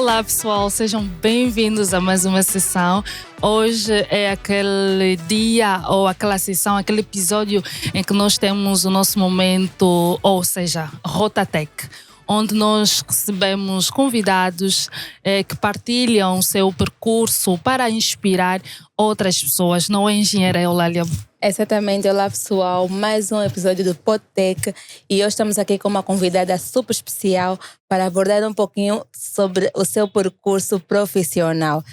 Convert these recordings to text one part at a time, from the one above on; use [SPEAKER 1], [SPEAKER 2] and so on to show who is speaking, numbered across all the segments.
[SPEAKER 1] Olá pessoal, sejam bem-vindos a mais uma sessão. Hoje é aquele dia ou aquela sessão, aquele episódio em que nós temos o nosso momento, ou seja, Rotatech, onde nós recebemos convidados que partilham o seu percurso para inspirar outras pessoas. Não é, engenheira Eulália?
[SPEAKER 2] Exatamente, olá pessoal, mais um episódio do Podtech e hoje estamos aqui com uma convidada super especial para abordar um pouquinho sobre o seu percurso profissional.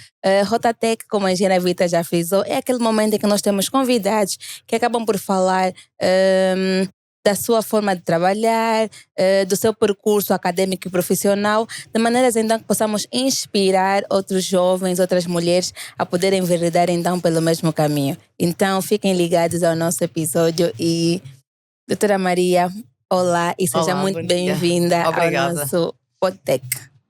[SPEAKER 2] Rotatech, como a engenheira Vita já frisou, é aquele momento em que nós temos convidados que acabam por falar da sua forma de trabalhar, do seu percurso acadêmico e profissional, de maneiras então que possamos inspirar outros jovens, outras mulheres a poderem enveredar então pelo mesmo caminho. Então fiquem ligados ao nosso episódio e doutora Maria, olá e seja muito bem-vinda ao nosso Podtech.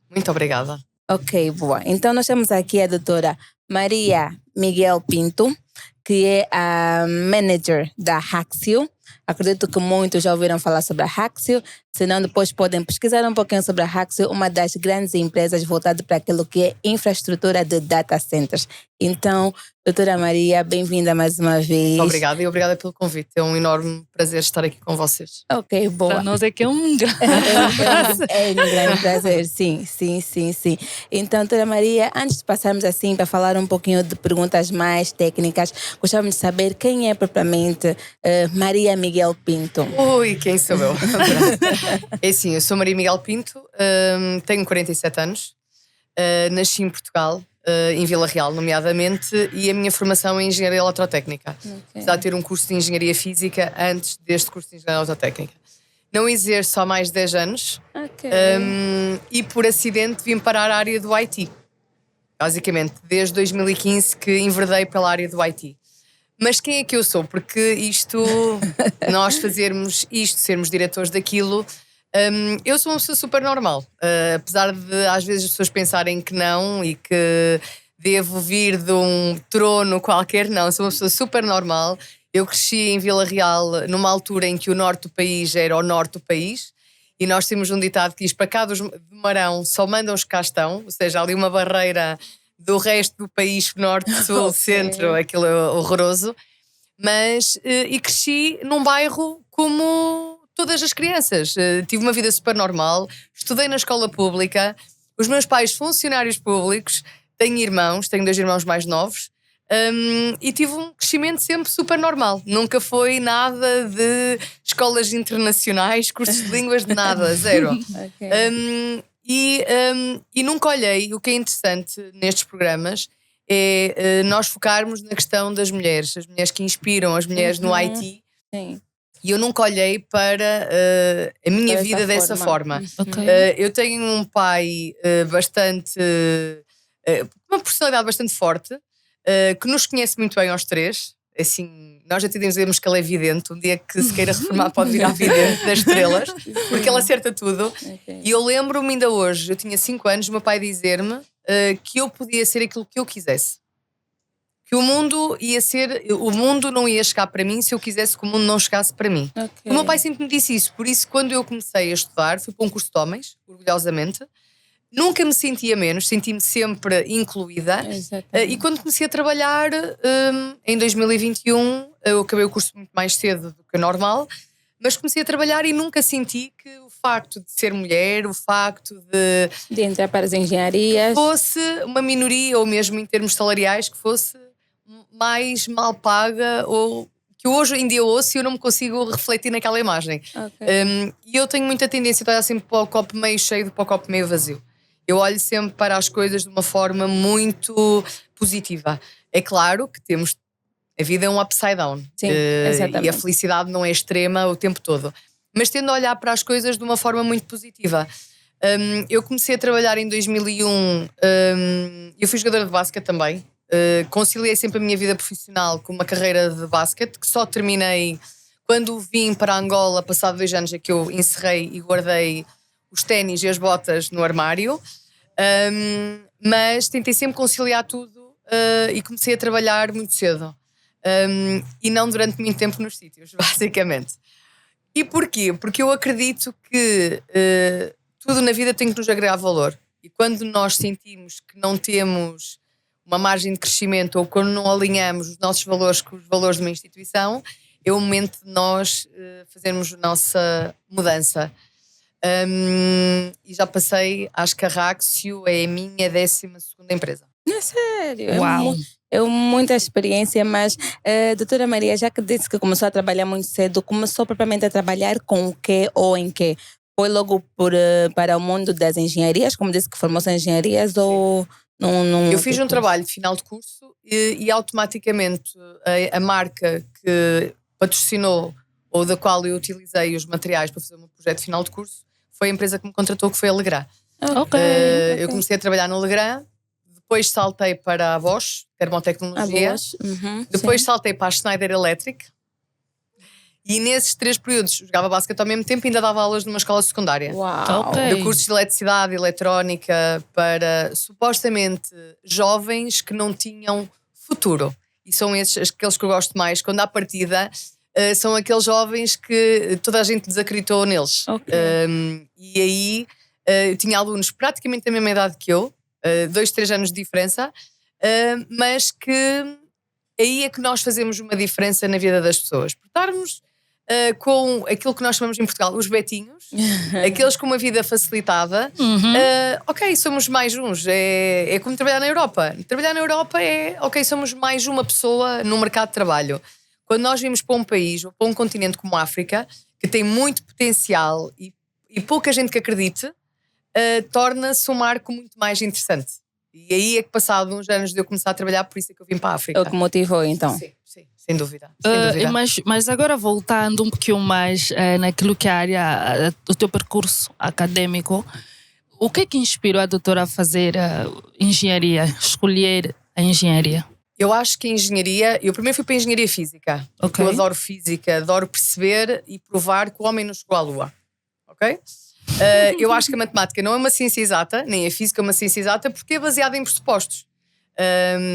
[SPEAKER 3] Muito obrigada.
[SPEAKER 2] Ok, boa. Então nós temos aqui a doutora Maria Miguel Pinto, que é a manager da Haxio. Acredito que muitos já ouviram falar sobre a Haxio, senão depois podem pesquisar um pouquinho sobre a Haxio, uma das grandes empresas voltadas para aquilo que é infraestrutura de data centers. Então, doutora Maria, bem-vinda mais uma vez.
[SPEAKER 3] Obrigada e obrigada pelo convite. É um enorme prazer estar aqui com vocês.
[SPEAKER 2] Ok, boa.
[SPEAKER 1] Para nós é que é um grande
[SPEAKER 2] prazer. É um grande prazer, sim. Então, doutora Maria, antes de passarmos assim para falar um pouquinho de perguntas mais técnicas, gostávamos de saber quem é propriamente Maria Miguel Pinto.
[SPEAKER 3] Ui, quem sou eu? É assim, eu sou Maria Miguel Pinto, tenho 47 anos, nasci em Portugal, em Vila Real, nomeadamente, e a minha formação é em Engenharia Eletrotécnica. Apesar de ter um curso de Engenharia Física antes deste curso de Engenharia Eletrotécnica. Não exerço há mais de 10 anos e por acidente vim parar a área do IT. Basicamente, desde 2015 que enverdei pela área do IT. Mas quem é que eu sou? Porque nós fazermos isto, sermos diretores daquilo, eu sou uma pessoa super normal. Apesar de às vezes as pessoas pensarem que não e que devo vir de um trono qualquer, não, sou uma pessoa super normal. Eu cresci em Vila Real numa altura em que o norte do país era o norte do país e nós temos um ditado que diz: para cá do Marão só mandam os que cá estão, ou seja, ali uma barreira do resto do país, norte, sul, centro, aquilo é horroroso. Mas, e cresci num bairro como todas as crianças. Tive uma vida super normal, estudei na escola pública, os meus pais funcionários públicos, tenho 2 irmãos mais novos, e tive um crescimento sempre super normal. Nunca foi nada de escolas internacionais, cursos de línguas, de nada, zero. E nunca olhei, o que é interessante nestes programas é nós focarmos na questão das mulheres, as mulheres que inspiram, as mulheres no IT.
[SPEAKER 2] Sim.
[SPEAKER 3] E eu nunca olhei para a minha vida dessa forma. Eu tenho um pai uma personalidade bastante forte, que nos conhece muito bem aos três. Assim, nós já dizemos que ele é vidente. Um dia que se queira reformar pode virar vidente das estrelas, porque ele acerta tudo. E eu lembro-me ainda hoje, eu tinha 5 anos, o meu pai dizer-me que eu podia ser aquilo que eu quisesse. Que o mundo não ia chegar para mim se eu quisesse que o mundo não chegasse para mim. O meu pai sempre me disse isso. Por isso, quando eu comecei a estudar, fui para um curso de homens, orgulhosamente. Nunca me sentia menos, senti-me sempre incluída. E quando comecei a trabalhar, em 2021, eu acabei o curso muito mais cedo do que o normal, mas comecei a trabalhar e nunca senti que o facto de ser mulher, o facto
[SPEAKER 2] de entrar para as engenharias,
[SPEAKER 3] fosse uma minoria, ou mesmo em termos salariais, que fosse mais mal paga, ou que hoje em dia ouço e eu não me consigo refletir naquela imagem. E eu tenho muita tendência a olhar sempre para o copo meio cheio do que para o copo meio vazio. Eu olho sempre para as coisas de uma forma muito positiva. É claro que a vida é um upside down.
[SPEAKER 2] Sim, exatamente.
[SPEAKER 3] E a felicidade não é extrema o tempo todo. Mas tendo a olhar para as coisas de uma forma muito positiva. Eu comecei a trabalhar em 2001, eu fui jogadora de basquete também. Conciliei sempre a minha vida profissional com uma carreira de basquete, que só terminei quando vim para Angola, passado 2 anos, é que eu encerrei e guardei os ténis e as botas no armário, mas tentei sempre conciliar tudo e comecei a trabalhar muito cedo, e não durante muito tempo nos sítios, basicamente. E porquê? Porque eu acredito que tudo na vida tem que nos agregar valor. E quando nós sentimos que não temos uma margem de crescimento ou quando não alinhamos os nossos valores com os valores de uma instituição, é o momento de nós fazermos a nossa mudança. E já passei, acho que a Raxio é a minha 12ª empresa.
[SPEAKER 2] É sério?
[SPEAKER 1] Uau!
[SPEAKER 2] É muita experiência, mas doutora Maria, já que disse que começou a trabalhar muito cedo, começou propriamente a trabalhar com o quê ou em quê? Foi logo para o mundo das engenharias, como disse que formou-se em engenharias, ou não?
[SPEAKER 3] Eu fiz um trabalho de final de curso e automaticamente a marca que patrocinou ou da qual eu utilizei os materiais para fazer o meu projeto de final de curso foi a empresa que me contratou, que foi a Legrand. Eu comecei a trabalhar no Legrand, depois saltei para a Bosch, termotecnologia, depois saltei para a Schneider Electric. E nesses 3 períodos jogava basquete ao mesmo tempo e ainda dava aulas numa escola secundária.
[SPEAKER 2] Uau!
[SPEAKER 3] De cursos de eletricidade, eletrónica, para supostamente jovens que não tinham futuro. E são aqueles que eu gosto mais. Quando há partida, são aqueles jovens que toda a gente desacreditou neles. E aí eu tinha alunos praticamente da mesma idade que eu, 2, 3 anos de diferença, mas que aí é que nós fazemos uma diferença na vida das pessoas. Por estarmos com aquilo que nós chamamos em Portugal os betinhos, aqueles com uma vida facilitada, ok, somos mais uns. É como trabalhar na Europa. Trabalhar na Europa é, ok, somos mais uma pessoa no mercado de trabalho. Quando nós vimos para um país ou para um continente como a África, que tem muito potencial e pouca gente que acredite, torna-se um marco muito mais interessante. E aí é que passado uns anos de eu começar a trabalhar, por isso é que eu vim para a África.
[SPEAKER 2] É o que motivou então?
[SPEAKER 3] Sim, sem dúvida.
[SPEAKER 1] Mas agora voltando um pouquinho mais naquilo que é a área do teu percurso acadêmico, o que é que inspirou a doutora a fazer engenharia, escolher a engenharia?
[SPEAKER 3] Eu acho que a engenharia... Eu primeiro fui para a engenharia física. Porque eu adoro física, adoro perceber e provar que o homem não chegou à Lua. Ok? Eu acho que a matemática não é uma ciência exata, nem a física é uma ciência exata, porque é baseada em pressupostos.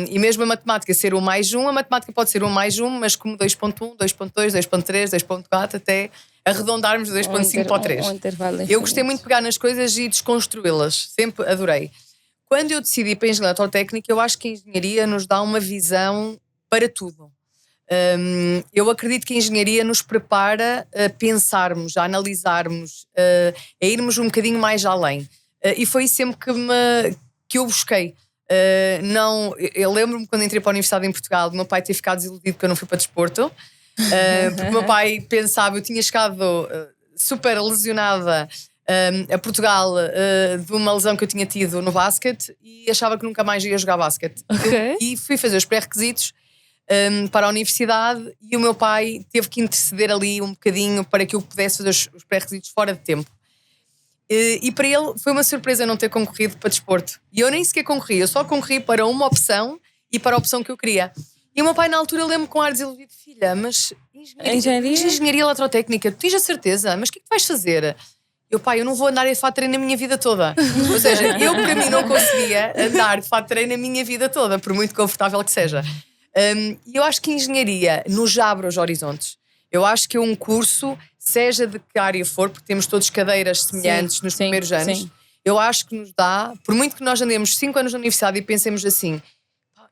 [SPEAKER 3] E mesmo a matemática ser 1 mais 1, a matemática pode ser 1 mais 1, mas como 2.1, 2.2, 2.3, 2.4, até arredondarmos 2.5 para o 3. Eu gostei muito de pegar nas coisas e desconstruí-las. Sempre adorei. Quando eu decidi para a engenharia eletrotécnica, eu acho que a engenharia nos dá uma visão para tudo. Eu acredito que a engenharia nos prepara a pensarmos, a analisarmos, a irmos um bocadinho mais além. E foi sempre que eu busquei. Eu lembro-me quando entrei para a Universidade em Portugal, o meu pai ter ficado desiludido porque eu não fui para desporto. Porque o meu pai pensava, eu tinha chegado super lesionada a Portugal de uma lesão que eu tinha tido no basquete e achava que nunca mais ia jogar basquete. E fui fazer os pré-requisitos para a universidade e o meu pai teve que interceder ali um bocadinho para que eu pudesse fazer os pré-requisitos fora de tempo. E para ele foi uma surpresa não ter concorrido para desporto. E eu nem sequer concorri, eu só concorri para uma opção e para a opção que eu queria. E o meu pai na altura lembro-me com ar desiludido: filha, mas engenharia eletrotécnica, tu tens a certeza? Mas o que é que tu vais fazer? Eu, pai, eu não vou andar de fato de treino na minha vida toda. Ou seja, eu para mim não conseguia andar de fato de treino na minha vida toda, por muito confortável que seja. E eu acho que a engenharia nos abre os horizontes. Eu acho que é um curso, seja de que área for, porque temos todos cadeiras semelhantes nos primeiros anos, eu acho que nos dá, por muito que nós andemos 5 anos na universidade e pensemos assim,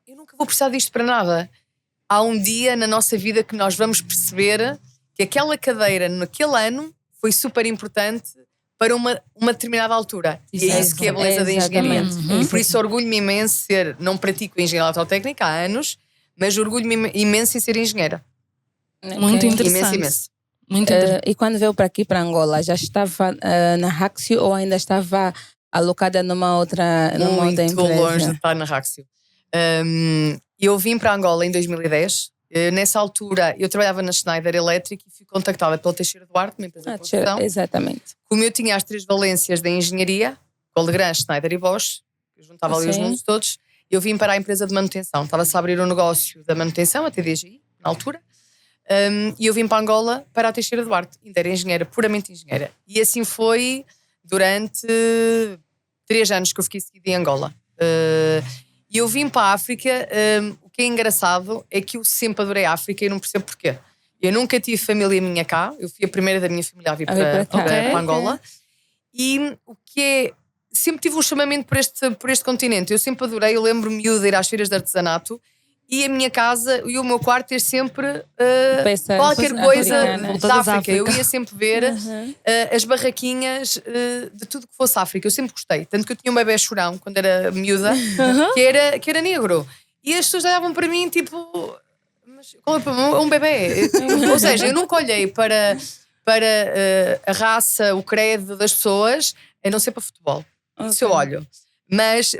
[SPEAKER 3] eu nunca vou precisar disto para nada. Há um dia na nossa vida que nós vamos perceber que aquela cadeira naquele ano foi super importante para uma determinada altura. E é isso que é a beleza da engenharia. E por isso orgulho-me imenso não pratico engenharia eletrotécnica há anos, mas orgulho-me imenso em ser engenheira.
[SPEAKER 1] Muito interessante.
[SPEAKER 3] Imenso.
[SPEAKER 1] Muito interessante.
[SPEAKER 2] E quando veio para aqui, para Angola, já estava na Raxio ou ainda estava alocada numa outra empresa?
[SPEAKER 3] Muito longe de estar na Raxio. Eu vim para Angola em 2010. Nessa altura eu trabalhava na Schneider Electric e fui contactada pela Teixeira Duarte, uma empresa de construção.
[SPEAKER 2] Exatamente.
[SPEAKER 3] Como eu tinha as 3 valências da engenharia, com Legrand, Schneider e Bosch, eu juntava ali os mundos todos, eu vim para a empresa de manutenção. Estava-se a abrir um negócio da manutenção, a TDGI, na altura, e eu vim para Angola para a Teixeira Duarte. Ainda era engenheira, puramente engenheira. E assim foi durante 3 anos que eu fiquei seguida em Angola. E eu vim para a África. O que é engraçado é que eu sempre adorei a África e não percebo porquê. Eu nunca tive família minha cá. Eu fui a primeira da minha família a vir para Angola. E o que é sempre tive um chamamento por este continente. Eu sempre adorei, eu lembro-me de ir às feiras de artesanato e a minha casa e o meu quarto ter sempre qualquer coisa da África. Eu ia sempre ver as barraquinhas de tudo que fosse África. Eu sempre gostei. Tanto que eu tinha um bebê chorão quando era miúda, que era negro. E as pessoas olhavam para mim tipo... Mas, um bebê. Ou seja, eu nunca olhei para a raça, o credo das pessoas, a não ser para futebol. Isso eu olho. Mas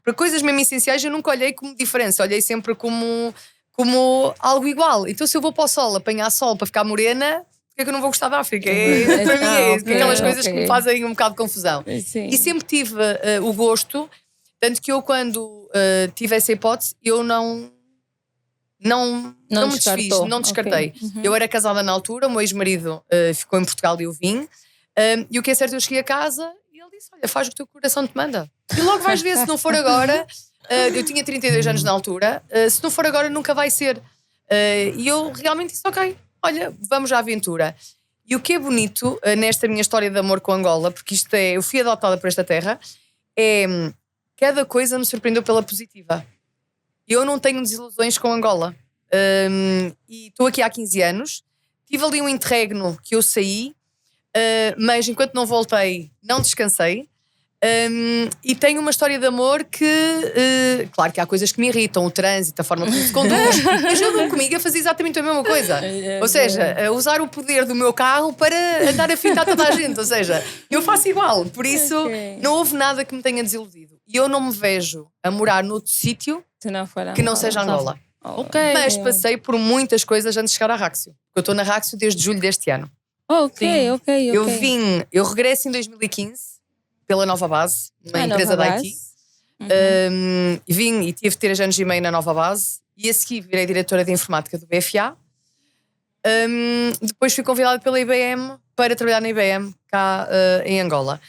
[SPEAKER 3] para coisas mesmo essenciais eu nunca olhei como diferença, olhei sempre como algo igual. Então se eu vou para o sol apanhar sol para ficar morena, porque é que eu não vou gostar da África? Para mim é isso, aquelas coisas que me fazem um bocado de confusão.
[SPEAKER 2] Sim.
[SPEAKER 3] E sempre tive o gosto, tanto que eu quando tive essa hipótese, eu não me desfiz, não descartei. Eu era casada na altura, o meu ex-marido ficou em Portugal e eu vim. E o que é certo, eu cheguei a casa e ele disse: olha, faz o que o teu coração te manda. E logo vais ver, se não for agora, eu tinha 32 anos na altura, se não for agora nunca vai ser. E eu realmente disse: ok, olha, vamos à aventura. E o que é bonito nesta minha história de amor com Angola, porque eu fui adotada por esta terra, cada coisa me surpreendeu pela positiva. Eu não tenho desilusões com Angola. E estou aqui há 15 anos. Tive ali um interregno que eu saí, mas enquanto não voltei, não descansei. E tenho uma história de amor que, claro que há coisas que me irritam, o trânsito, a forma como se conduz, mas eu dou comigo a fazer exatamente a mesma coisa. Ou seja, a usar o poder do meu carro para andar a fintar toda a gente. Ou seja, eu faço igual. Por isso, não houve nada que me tenha desiludido. E eu não me vejo a morar noutro sítio que não seja Angola. Mas passei por muitas coisas antes de chegar à Ráxio. Eu estou na Ráxio desde julho deste ano. Eu regresso em 2015 pela Nova Base, uma empresa da IT. Vim e tive 3 anos e meio na Nova Base e a seguir virei diretora de informática do BFA. Depois fui convidada pela IBM para trabalhar na IBM cá em Angola.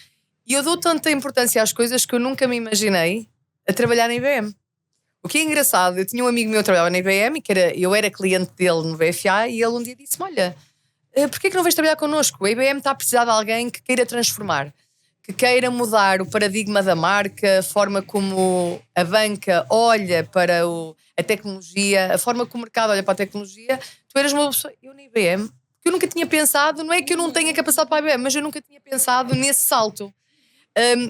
[SPEAKER 3] E eu dou tanta importância às coisas que eu nunca me imaginei a trabalhar na IBM. O que é engraçado, eu tinha um amigo meu que trabalhava na IBM, eu era cliente dele no BFA, e ele um dia disse-me: olha, porquê que não vais trabalhar connosco? A IBM está a precisar de alguém que queira transformar, que queira mudar o paradigma da marca, a forma como a banca olha para a tecnologia, a forma como o mercado olha para a tecnologia. Tu eras uma pessoa, eu na IBM, que eu nunca tinha pensado, não é que eu não tenha capacidade para a IBM, mas eu nunca tinha pensado nesse salto.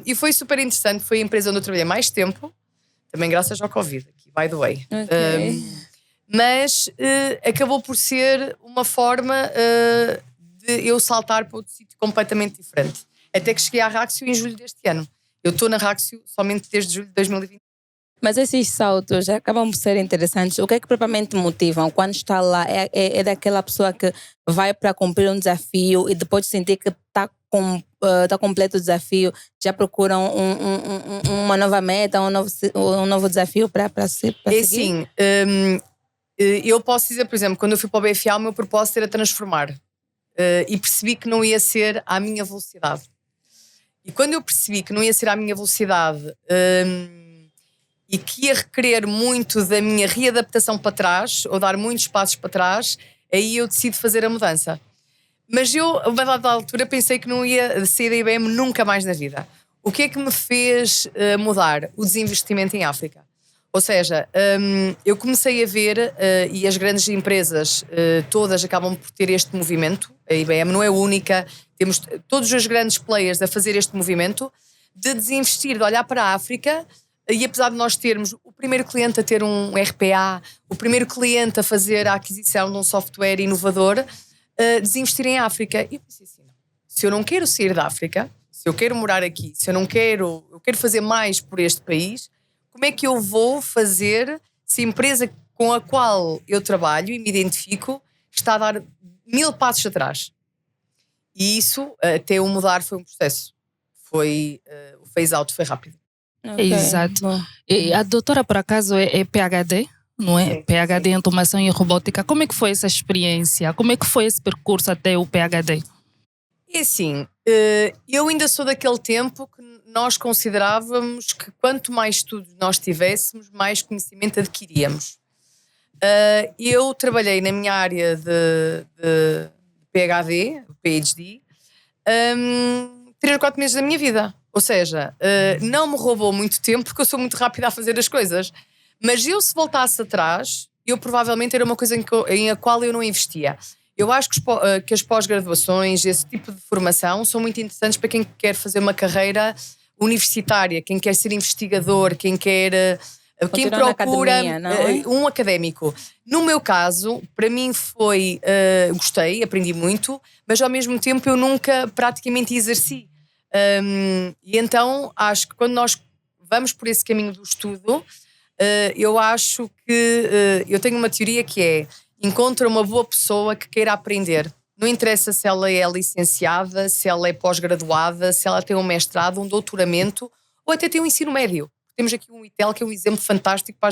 [SPEAKER 3] E foi super interessante, foi a empresa onde eu trabalhei mais tempo, também graças ao Covid, aqui, by the way. Mas acabou por ser uma forma de eu saltar para outro sítio completamente diferente. Até que cheguei à Ráxio em julho deste ano. Eu estou na Ráxio somente desde julho de 2020.
[SPEAKER 2] Mas esses saltos acabam por ser interessantes. O que é que propriamente motivam? Quando está lá, é daquela pessoa que vai para cumprir um desafio e depois de sentir que está completo o desafio, já procuram uma nova meta, um novo desafio para seguir?
[SPEAKER 3] Sim, eu posso dizer, por exemplo, quando eu fui para o BFA, o meu propósito era transformar. E percebi que não ia ser à minha velocidade. E quando eu percebi que não ia ser à minha velocidade e que ia requerer muito da minha readaptação para trás, ou dar muitos passos para trás, aí eu decido fazer a mudança. Mas eu, a uma dada altura, pensei que não ia sair da IBM nunca mais na vida. O que é que me fez mudar? O desinvestimento em África. Ou seja, eu comecei a ver, e as grandes empresas todas acabam por ter este movimento, a IBM não é única, temos todos os grandes players a fazer este movimento de desinvestir, de olhar para a África, e apesar de nós termos o primeiro cliente a ter um RPA, o primeiro cliente a fazer a aquisição de um software inovador, desinvestir em África. E eu pensei assim, se eu não quero sair da África, se eu quero morar aqui, se eu quero fazer mais por este país, como é que eu vou fazer se a empresa com a qual eu trabalho e me identifico está a dar 1000 passos atrás? E isso, até o mudar, foi um processo. O phase out foi rápido.
[SPEAKER 1] Exato. E a doutora, por acaso, é PhD, não é?
[SPEAKER 3] Sim,
[SPEAKER 1] PhD em automação e robótica. Como é que foi essa experiência? Como é que foi esse percurso até o PhD?
[SPEAKER 3] É assim, eu ainda sou daquele tempo que nós considerávamos que quanto mais estudos nós tivéssemos, mais conhecimento adquiríamos. Eu trabalhei na minha área de PhD, 3 ou 4 meses da minha vida. Ou seja, não me roubou muito tempo porque eu sou muito rápida a fazer as coisas. Mas eu, se voltasse atrás, eu provavelmente era uma coisa em a qual eu não investia. Eu acho que as pós-graduações, esse tipo de formação, são muito interessantes para quem quer fazer uma carreira universitária, quem quer ser investigador, quem procura
[SPEAKER 2] academia, não é?
[SPEAKER 3] um académico. No meu caso, para mim foi, gostei, aprendi muito, mas ao mesmo tempo eu nunca praticamente exerci. E então acho que quando nós vamos por esse caminho do estudo, eu acho que eu tenho uma teoria que é: encontra uma boa pessoa que queira aprender. Não interessa se ela é licenciada, se ela é pós-graduada, se ela tem um mestrado, um doutoramento ou até tem um ensino médio. Temos aqui um ITEL que é um exemplo fantástico para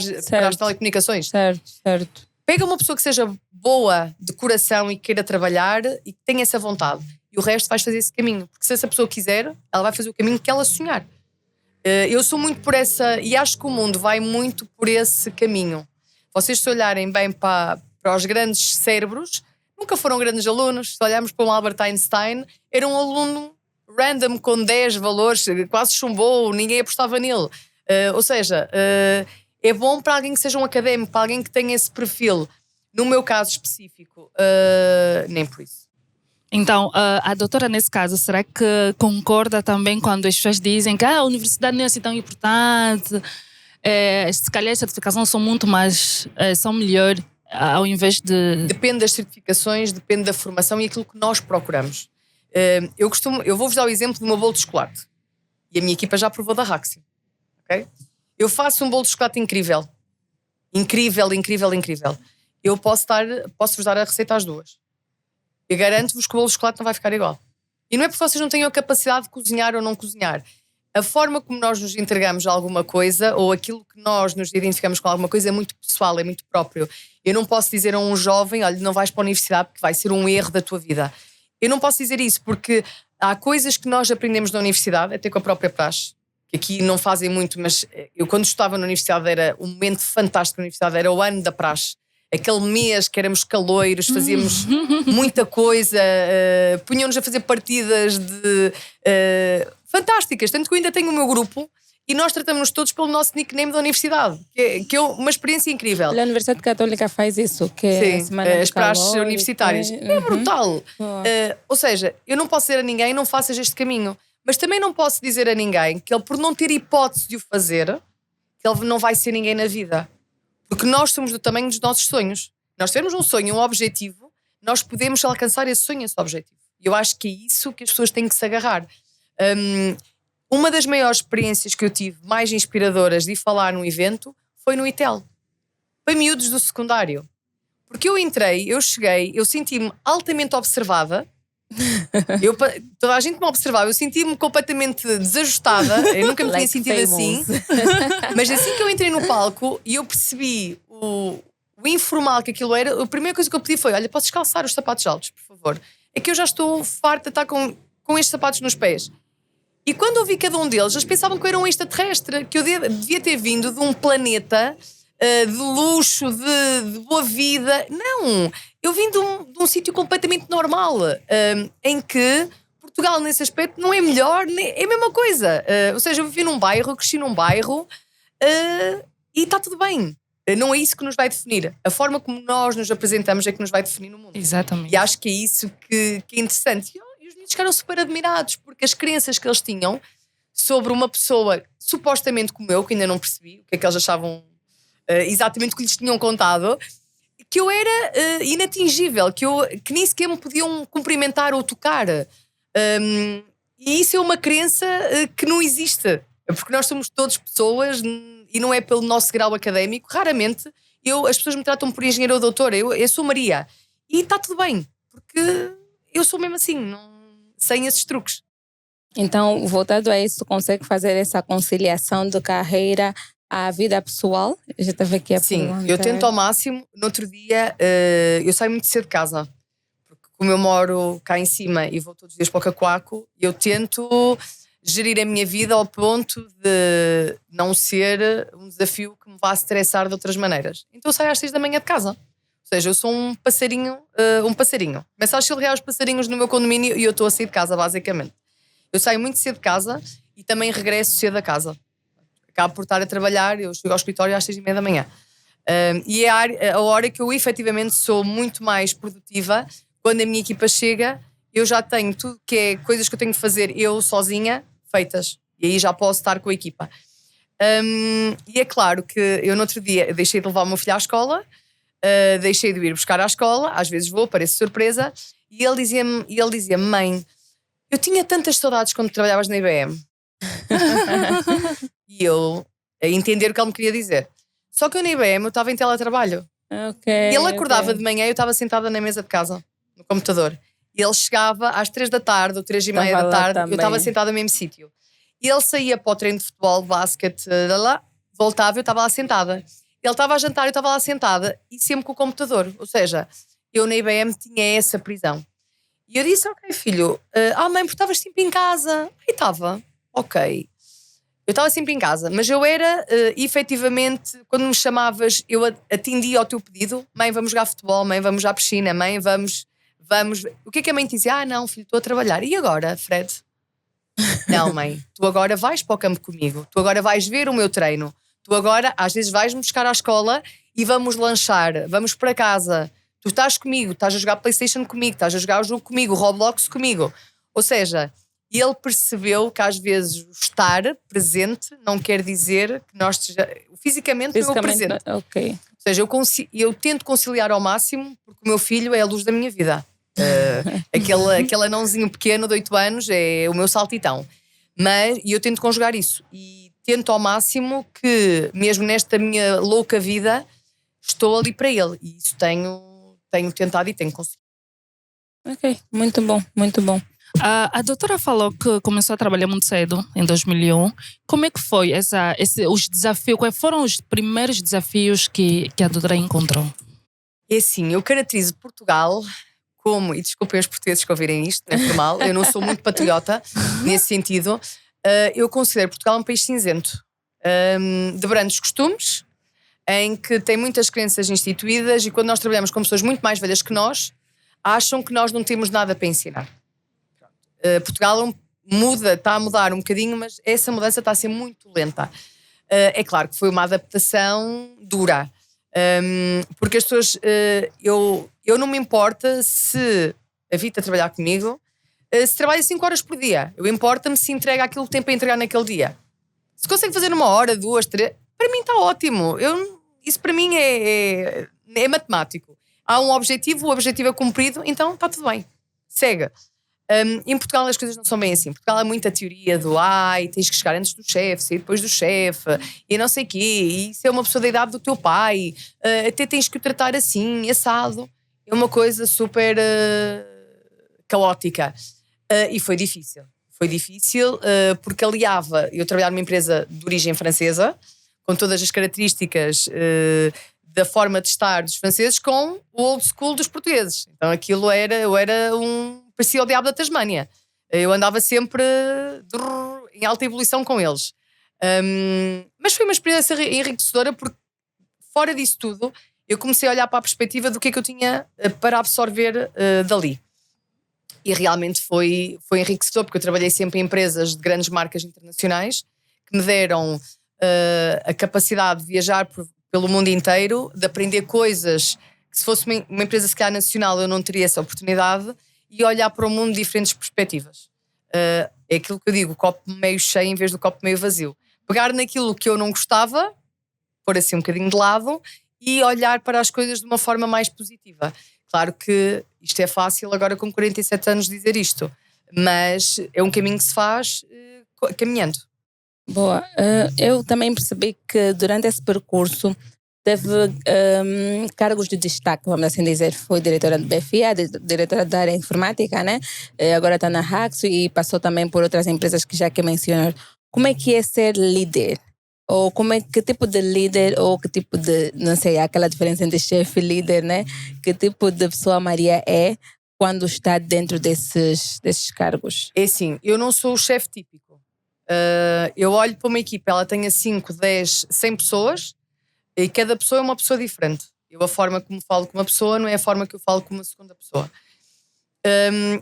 [SPEAKER 3] as telecomunicações.
[SPEAKER 2] Certo.
[SPEAKER 3] Pega uma pessoa que seja boa de coração e que queira trabalhar e que tenha essa vontade. E o resto vais fazer esse caminho. Porque se essa pessoa quiser, ela vai fazer o caminho que ela sonhar. Eu sou muito por essa... E acho que o mundo vai muito por esse caminho. Vocês, se olharem bem para os grandes cérebros, nunca foram grandes alunos. Se olharmos para um Albert Einstein, era um aluno random com 10 valores, quase chumbou, ninguém apostava nele. Ou seja, é bom para alguém que seja um académico, para alguém que tenha esse perfil. No meu caso específico, nem por isso.
[SPEAKER 1] Então, a doutora, nesse caso, será que concorda também quando as pessoas dizem que a universidade não é assim tão importante, se calhar as certificações são muito mais, são melhor, ao invés de...
[SPEAKER 3] Depende das certificações, depende da formação e aquilo que nós procuramos. Eu vou-vos dar o exemplo de uma bolo de chocolate. E a minha equipa já provou da Raxi. Okay? Eu faço um bolo de chocolate incrível. Incrível. Eu posso-vos dar a receita às duas. Eu garanto-vos que o bolo de chocolate não vai ficar igual. E não é porque vocês não tenham a capacidade de cozinhar ou não cozinhar. A forma como nós nos entregamos a alguma coisa ou aquilo que nós nos identificamos com alguma coisa é muito pessoal, é muito próprio. Eu não posso dizer a um jovem: olha, não vais para a universidade porque vai ser um erro da tua vida. Eu não posso dizer isso porque há coisas que nós aprendemos na universidade, até com a própria praxe, que aqui não fazem muito, mas eu quando estava na universidade era um momento fantástico na universidade, era o ano da praxe. Aquele mês que éramos caloiros, fazíamos muita coisa, punham-nos a fazer partidas fantásticas. Tanto que eu ainda tenho o meu grupo e nós tratamos-nos todos pelo nosso nickname da universidade, que é uma experiência incrível.
[SPEAKER 2] A Universidade Católica faz isso, que é
[SPEAKER 3] sim, as praxes universitárias. É brutal. Ou seja, eu não posso dizer a ninguém: não faças este caminho. Mas também não posso dizer a ninguém que ele, por não ter hipótese de o fazer, que ele não vai ser ninguém na vida. Porque nós somos do tamanho dos nossos sonhos. Nós temos um sonho, um objetivo, nós podemos alcançar esse sonho, esse objetivo. E eu acho que é isso que as pessoas têm que se agarrar. Uma das maiores experiências que eu tive, mais inspiradoras, de falar num evento, foi no ITEL. Para miúdos do secundário. Porque eu cheguei, eu senti-me altamente observada. Toda a gente me observava, eu sentia-me completamente desajustada. Eu nunca me tinha sentido assim. Mas assim que eu entrei no palco e eu percebi o informal que aquilo era, a primeira coisa que eu pedi foi: olha, podes calçar os sapatos altos, por favor? É que eu já estou farta de estar com estes sapatos nos pés. E quando eu vi cada um deles, eles pensavam que eu era um extraterrestre, que eu devia ter vindo de um planeta de luxo, de boa vida. Não! Eu vim de um sítio completamente normal, em que Portugal, nesse aspecto, não é melhor, é a mesma coisa. Ou seja, eu vivi num bairro, cresci num bairro e está tudo bem. Não é isso que nos vai definir. A forma como nós nos apresentamos é que nos vai definir no mundo.
[SPEAKER 1] Exatamente.
[SPEAKER 3] E acho que é isso que é interessante. E os meninos ficaram super admirados, porque as crenças que eles tinham sobre uma pessoa supostamente como eu, que ainda não percebi o que é que eles achavam exatamente o que lhes tinham contado, que eu era inatingível, que nem sequer me podiam cumprimentar ou tocar. E isso é uma crença que não existe, porque nós somos todos pessoas e não é pelo nosso grau académico. Raramente as pessoas me tratam por engenheiro ou doutora. Eu sou Maria e está tudo bem, porque eu sou mesmo assim, sem esses truques.
[SPEAKER 2] Então, voltado a isso, consegue fazer essa conciliação de carreira à vida pessoal? Eu já estava aqui a perguntar.
[SPEAKER 3] Sim, eu tento ao máximo. No outro dia, eu saio muito cedo de casa, porque como eu moro cá em cima e vou todos os dias para o Cacoaco, eu tento gerir a minha vida ao ponto de não ser um desafio que me vá estressar de outras maneiras. Então eu saio às 6 da manhã de casa. Ou seja, eu sou um passarinho. Começo a chilrear os passarinhos no meu condomínio e eu estou a sair de casa, basicamente. Eu saio muito cedo de casa e também regresso cedo a casa. Acabo por estar a trabalhar, eu chego ao escritório às 6:30 da manhã. E é a hora que eu efetivamente sou muito mais produtiva. Quando a minha equipa chega, eu já tenho tudo que é coisas que eu tenho de fazer eu sozinha, feitas. E aí já posso estar com a equipa. E é claro que eu no outro dia deixei de levar o meu filho à escola, deixei de ir buscar à escola, às vezes vou, parece surpresa, e ele dizia-me, mãe, eu tinha tantas saudades quando trabalhavas na IBM. E eu a entender o que ele me queria dizer. Só que eu na IBM eu estava em teletrabalho. E ele acordava de manhã e eu estava sentada na mesa de casa, no computador. E ele chegava às 3 da tarde ou 3:30 da tarde, eu estava sentada no mesmo sítio. E ele saía para o treino de futebol, de basquete, voltava e eu estava lá sentada. Ele estava a jantar e eu estava lá sentada e sempre com o computador. Ou seja, eu na IBM tinha essa prisão. E eu disse, ok filho, mãe, porque estavas sempre em casa. E estava, ok. Eu estava sempre em casa, mas eu era, efetivamente, quando me chamavas, eu atendia ao teu pedido. Mãe, vamos jogar futebol, mãe, vamos à piscina, mãe, vamos. O que é que a mãe te dizia? Não, filho, estou a trabalhar. E agora, Fred? Não, mãe, tu agora vais para o campo comigo, tu agora vais ver o meu treino, tu agora às vezes vais-me buscar à escola e vamos lanchar, vamos para casa, tu estás comigo, estás a jogar PlayStation comigo, estás a jogar o jogo comigo, o Roblox comigo. Ou seja, ele percebeu que às vezes o estar presente não quer dizer que nós fisicamente não é o presente.
[SPEAKER 2] Okay.
[SPEAKER 3] Ou seja, eu tento conciliar ao máximo porque o meu filho é a luz da minha vida. Aquele anãozinho pequeno de 8 anos é o meu saltitão. E eu tento conjugar isso e tento ao máximo que, mesmo nesta minha louca vida, estou ali para ele. E isso tenho tentado e tenho conseguido.
[SPEAKER 2] Ok, muito bom, muito bom.
[SPEAKER 1] A doutora falou que começou a trabalhar muito cedo, em 2001. Como é que foi os desafios? Quais foram os primeiros desafios que a doutora encontrou?
[SPEAKER 3] É assim, eu caracterizo Portugal como, e desculpem os portugueses que ouvirem isto, não é formal, eu não sou muito patriota nesse sentido. Eu considero Portugal um país cinzento, de brandos costumes, em que tem muitas crenças instituídas e quando nós trabalhamos com pessoas muito mais velhas que nós, acham que nós não temos nada para ensinar. Portugal está a mudar um bocadinho, mas essa mudança está a ser muito lenta. É claro que foi uma adaptação dura, porque as pessoas, eu não me importa se a Vita trabalhar comigo, se trabalha 5 horas por dia. Eu importa-me se entrega aquilo que tem para entregar naquele dia. Se consegue fazer 1 hora, 2, 3, para mim está ótimo. Isso para mim é matemático. Há um objetivo, o objetivo é cumprido, então está tudo bem. Segue. Em Portugal as coisas não são bem assim. Portugal há muita teoria do tens que chegar antes do chefe, sair depois do chefe e não sei o quê, e isso é uma pessoa da idade do teu pai, até tens que o tratar assim, assado. É uma coisa super caótica. E foi difícil. Foi difícil porque aliava eu trabalhar numa empresa de origem francesa, com todas as características da forma de estar dos franceses com o old school dos portugueses. Então aquilo parecia o diabo da Tasmânia. Eu andava sempre em alta evolução com eles. Mas foi uma experiência enriquecedora porque fora disso tudo eu comecei a olhar para a perspectiva do que é que eu tinha para absorver dali. E realmente foi enriquecedor porque eu trabalhei sempre em empresas de grandes marcas internacionais que me deram a capacidade de viajar pelo mundo inteiro, de aprender coisas que se fosse uma empresa se calhar nacional eu não teria essa oportunidade e olhar para o mundo de diferentes perspectivas. É aquilo que eu digo, o copo meio cheio em vez do copo meio vazio. Pegar naquilo que eu não gostava, pôr assim um bocadinho de lado e olhar para as coisas de uma forma mais positiva. Claro que isto é fácil agora com 47 anos dizer isto, mas é um caminho que se faz caminhando.
[SPEAKER 2] Boa. Eu também percebi que durante esse percurso teve cargos de destaque, vamos assim dizer. Foi diretora do BFIA, diretora da área informática, né? Agora está na Haxo e passou também por outras empresas que já que mencionar. Como é que é ser líder? Ou que tipo de líder, ou que tipo de, não sei, aquela diferença entre chefe e líder, né? Que tipo de pessoa a Maria é quando está dentro desses cargos?
[SPEAKER 3] É assim, eu não sou o chefe típico. Eu olho para uma equipa, ela tenha 5, 10, 100 pessoas e cada pessoa é uma pessoa diferente. A forma como falo com uma pessoa não é a forma que eu falo com uma segunda pessoa.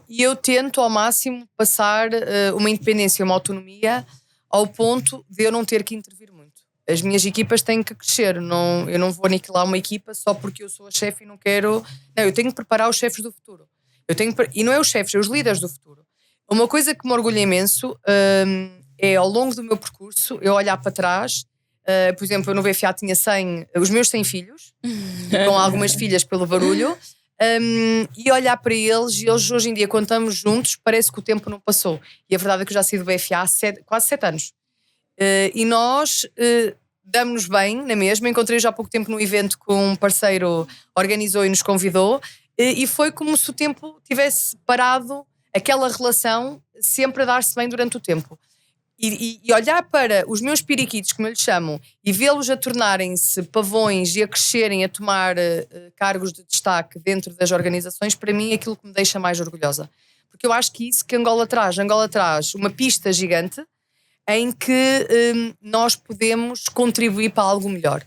[SPEAKER 3] E eu tento ao máximo passar uma independência, uma autonomia ao ponto de eu não ter que intervir muito. As minhas equipas têm que crescer. Eu não vou aniquilar uma equipa só porque eu sou a chefe e não quero... Não, eu tenho que preparar os chefes do futuro. E não é os chefes, é os líderes do futuro. Uma coisa que me orgulha imenso é ao longo do meu percurso eu olhar para trás. Por exemplo, eu no BFA tinha os meus 100 filhos, com algumas filhas pelo barulho, e olhar para eles, e eles hoje em dia, quando estamos juntos, parece que o tempo não passou. E a verdade é que eu já saí do BFA há quase 7 anos. E nós damos-nos bem na mesma. Encontrei já há pouco tempo num evento que um parceiro organizou e nos convidou, e foi como se o tempo tivesse parado, aquela relação sempre a dar-se bem durante o tempo. E olhar para os meus periquitos, como eu lhes chamo, e vê-los a tornarem-se pavões e a crescerem, a tomar cargos de destaque dentro das organizações, para mim é aquilo que me deixa mais orgulhosa. Porque eu acho que isso que Angola traz uma pista gigante em que nós podemos contribuir para algo melhor.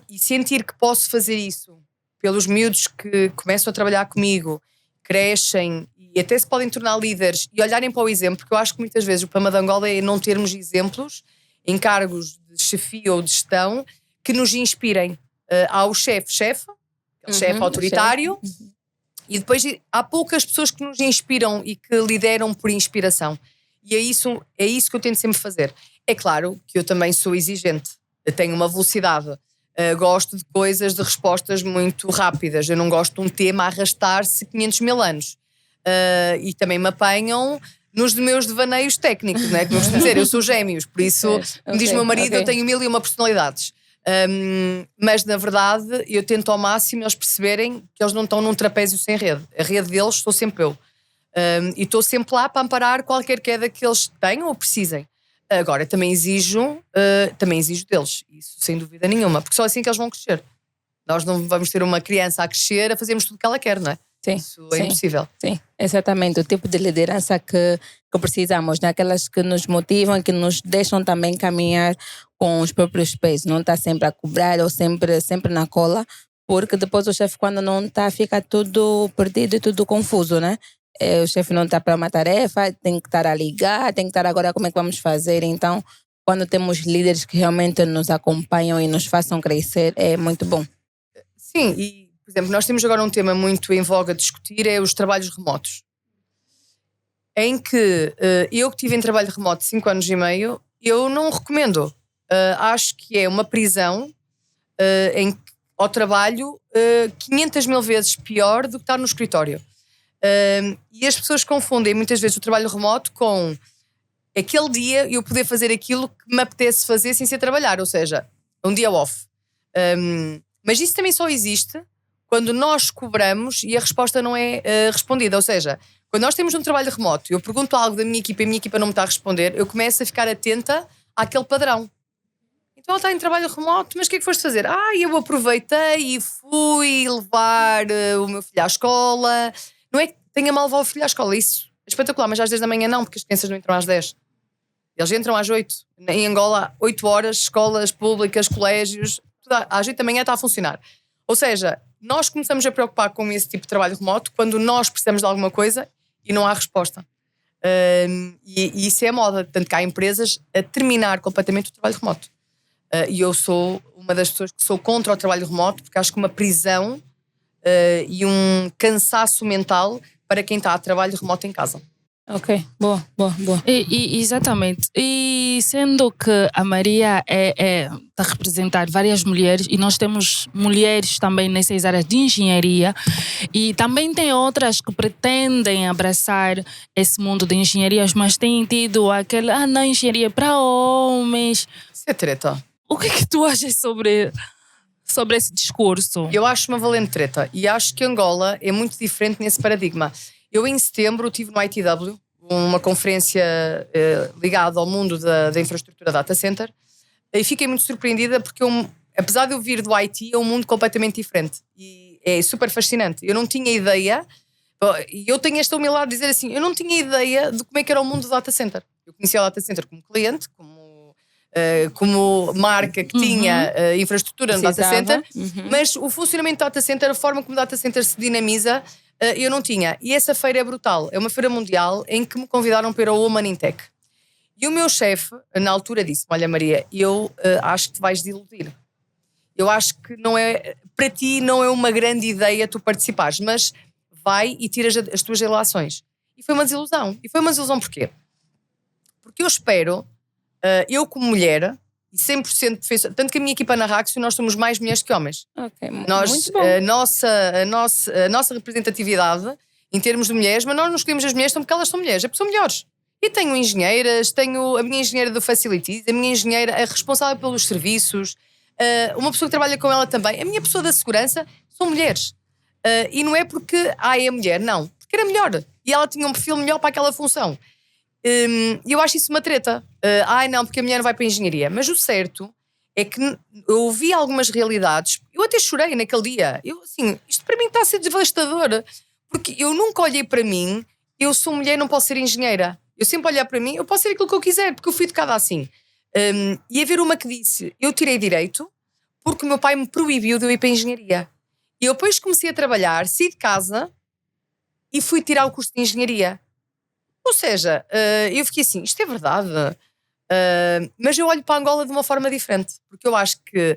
[SPEAKER 3] E sentir que posso fazer isso pelos miúdos que começam a trabalhar comigo, crescem e até se podem tornar líderes e olharem para o exemplo, porque eu acho que muitas vezes o problema de Angola é não termos exemplos em cargos de chefia ou de gestão que nos inspirem. Há o chefe autoritário, e depois há poucas pessoas que nos inspiram e que lideram por inspiração. E é isso que eu tento sempre fazer. É claro que eu também sou exigente, eu tenho uma velocidade. Gosto de de respostas muito rápidas. Eu não gosto de um tema a arrastar-se 500 mil anos. E também me apanham nos meus devaneios técnicos, não é? Como eu costumo dizer, eu sou gêmeos, por isso, como diz meu marido, eu tenho 1001 personalidades. Mas na verdade, eu tento ao máximo eles perceberem que eles não estão num trapézio sem rede. A rede deles sou sempre eu. E estou sempre lá para amparar qualquer queda que eles tenham ou precisem. Agora, também exijo deles, isso sem dúvida nenhuma, porque só assim que eles vão crescer. Nós não vamos ter uma criança a crescer a fazermos tudo o que ela quer, não é?
[SPEAKER 2] Sim,
[SPEAKER 3] isso é impossível.
[SPEAKER 2] Sim, exatamente. O tipo de liderança que precisamos, aquelas que nos motivam, que nos deixam também caminhar com os próprios pés, não está sempre a cobrar ou sempre na cola, porque depois o chefe, quando não está, fica tudo perdido e tudo confuso, né? O chefe não está para uma tarefa, tem que estar a ligar, tem que estar agora como é que vamos fazer. Então, quando temos líderes que realmente nos acompanham e nos façam crescer, é muito bom.
[SPEAKER 3] Sim, e, por exemplo, nós temos agora um tema muito em voga a discutir, é os trabalhos remotos. Em que eu que tive em trabalho remoto 5 anos e meio, eu não recomendo. Acho que é uma prisão ao trabalho 500 mil vezes pior do que estar no escritório. E as pessoas confundem muitas vezes o trabalho remoto com aquele dia eu poder fazer aquilo que me apetece fazer sem ser trabalhar, ou seja, um dia off. Mas isso também só existe quando nós cobramos e a resposta não é respondida. Ou seja, quando nós temos um trabalho remoto, eu pergunto algo da minha equipa e a minha equipa não me está a responder, eu começo a ficar atenta àquele padrão. Então ela está em trabalho remoto, mas o que é que foste fazer? Eu aproveitei e fui levar o meu filho à escola. Não é que tenha mal levar o filho à escola, isso é espetacular, mas às 10 da manhã não, porque as crianças não entram às 10. Eles entram às 8. Em Angola, 8 horas, escolas públicas, colégios, tudo às 8 da manhã está a funcionar. Ou seja, nós começamos a preocupar com esse tipo de trabalho remoto quando nós precisamos de alguma coisa e não há resposta. E isso é a moda, tanto que há empresas a terminar completamente o trabalho remoto. E eu sou uma das pessoas que sou contra o trabalho remoto, porque acho que uma prisão e um cansaço mental para quem está a trabalho remoto em casa.
[SPEAKER 2] Ok, boa.
[SPEAKER 1] Exatamente. E sendo que a Maria está a representar várias mulheres e nós temos mulheres também nessas áreas de engenharia e também tem outras que pretendem abraçar esse mundo de engenharias, mas têm tido aquele, não, engenharia para homens.
[SPEAKER 3] Isso é treta.
[SPEAKER 1] O que é que tu achas sobre esse discurso?
[SPEAKER 3] Eu acho uma valente treta e acho que Angola é muito diferente nesse paradigma. Eu em setembro estive no ITW, uma conferência ligada ao mundo da infraestrutura data center, e fiquei muito surpreendida porque apesar de eu vir do IT, é um mundo completamente diferente e é super fascinante. Eu não tinha ideia, e eu tenho esta humildade de dizer assim, eu não tinha ideia de como é que era o mundo do data center. Eu conhecia o data center como cliente, como marca que tinha infraestrutura no data center, mas o funcionamento do data center, a forma como o data center se dinamiza, eu não tinha. E essa feira é brutal. É uma feira mundial em que me convidaram para ir ao Woman in Tech. E o meu chefe, na altura, disse: olha, Maria, eu acho que te vais desiludir. Eu acho que para ti não é uma grande ideia tu participares, mas vai e tiras as tuas relações. E foi uma desilusão. E foi uma desilusão porquê? Porque eu espero, eu como mulher, e 100% defesa, tanto que a minha equipa na Raxio, nós somos mais mulheres que homens.
[SPEAKER 2] Ok,
[SPEAKER 3] Nós,
[SPEAKER 2] muito bom.
[SPEAKER 3] a nossa representatividade em termos de mulheres, mas nós não escolhemos as mulheres porque elas são mulheres, é porque são melhores. E tenho engenheiras, tenho a minha engenheira do Facilities, a minha engenheira, a responsável pelos serviços, uma pessoa que trabalha com ela também, a minha pessoa da segurança, são mulheres. E não é porque é mulher, não, porque era melhor. E ela tinha um perfil melhor para aquela função. E eu acho isso uma treta. Não, porque a mulher não vai para a engenharia. Mas o certo é que eu ouvi algumas realidades. Eu até chorei naquele dia. Isto para mim está a ser devastador. Porque eu nunca olhei para mim, eu sou mulher, não posso ser engenheira. Eu sempre olhar para mim, eu posso ser aquilo que eu quiser, porque eu fui educada assim. E haver uma que disse: eu tirei direito porque o meu pai me proibiu de eu ir para a engenharia. E eu depois comecei a trabalhar, saí de casa e fui tirar o curso de engenharia. Ou seja, eu fiquei assim: isto é verdade. Mas eu olho para a Angola de uma forma diferente, porque eu acho que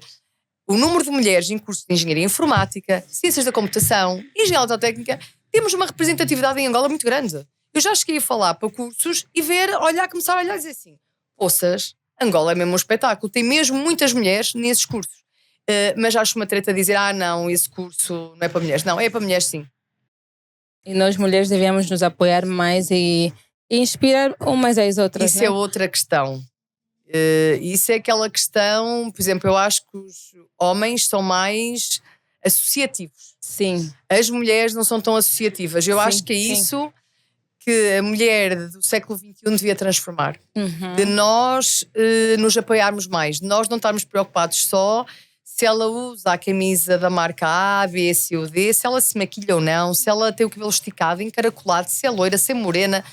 [SPEAKER 3] o número de mulheres em cursos de engenharia informática, ciências da computação, engenharia autotécnica, temos uma representatividade em Angola muito grande. Eu já cheguei a falar para cursos e começar a olhar e dizer assim: poças, Angola é mesmo um espetáculo, tem mesmo muitas mulheres nesses cursos. Mas acho uma treta dizer: não, esse curso não é para mulheres. Não, é para mulheres sim.
[SPEAKER 2] E nós mulheres devemos nos apoiar mais e inspirar umas às outras.
[SPEAKER 3] Isso é outra questão. Isso é aquela questão, por exemplo, eu acho que os homens são mais associativos.
[SPEAKER 2] Sim.
[SPEAKER 3] As mulheres não são tão associativas. Eu acho que é isso que a mulher do século XXI devia transformar. De nós nos apoiarmos mais, de nós não estarmos preocupados só se ela usa a camisa da marca A, B, C ou D, se ela se maquilha ou não, se ela tem o cabelo esticado, encaracolado, se é loira, se é morena.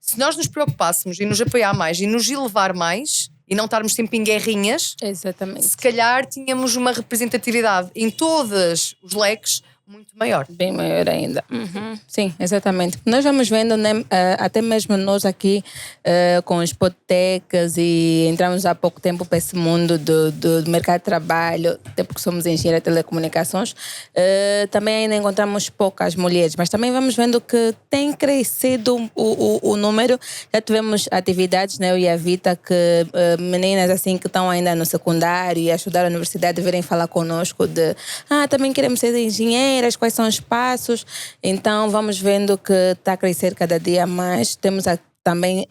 [SPEAKER 3] Se nós nos preocupássemos em nos apoiar mais e nos elevar mais e não estarmos sempre em guerrinhas,
[SPEAKER 2] exatamente,
[SPEAKER 3] se calhar tínhamos uma representatividade em todos os leques muito maior.
[SPEAKER 2] Bem maior ainda. Sim, exatamente. Nós vamos vendo, né, até mesmo nós aqui com as podtechs e entramos há pouco tempo para esse mundo do mercado de trabalho, até porque somos engenheira de telecomunicações, também ainda encontramos poucas mulheres, mas também vamos vendo que tem crescido o número. Já tivemos atividades, né, eu e a Vita, que meninas assim que estão ainda no secundário e a estudar a universidade virem falar connosco de também queremos ser engenheiras, quais são os passos. Então vamos vendo que está a crescer cada dia mais. Temos também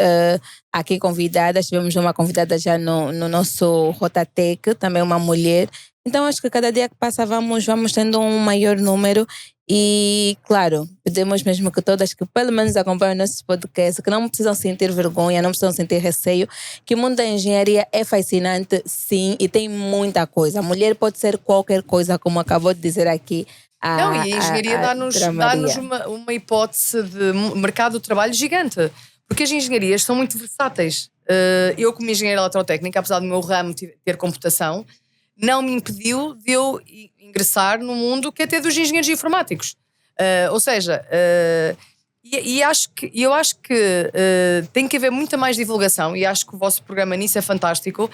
[SPEAKER 2] aqui convidadas, tivemos uma convidada já no nosso Rotatec, também uma mulher. Então acho que cada dia que passa vamos tendo um maior número e, claro, pedimos mesmo que todas que pelo menos acompanhem o nosso podcast, que não precisam sentir vergonha, não precisam sentir receio, que o mundo da engenharia é fascinante, sim, e tem muita coisa. A mulher pode ser qualquer coisa, como acabou de dizer aqui.
[SPEAKER 3] E a engenharia dá-nos uma hipótese de mercado do trabalho gigante, porque as engenharias são muito versáteis. Eu, como engenheira eletrotécnica, apesar do meu ramo ter computação, não me impediu de eu ingressar no mundo que é até dos engenheiros informáticos. Ou seja, eu acho que tem que haver muita mais divulgação, e acho que o vosso programa nisso é fantástico,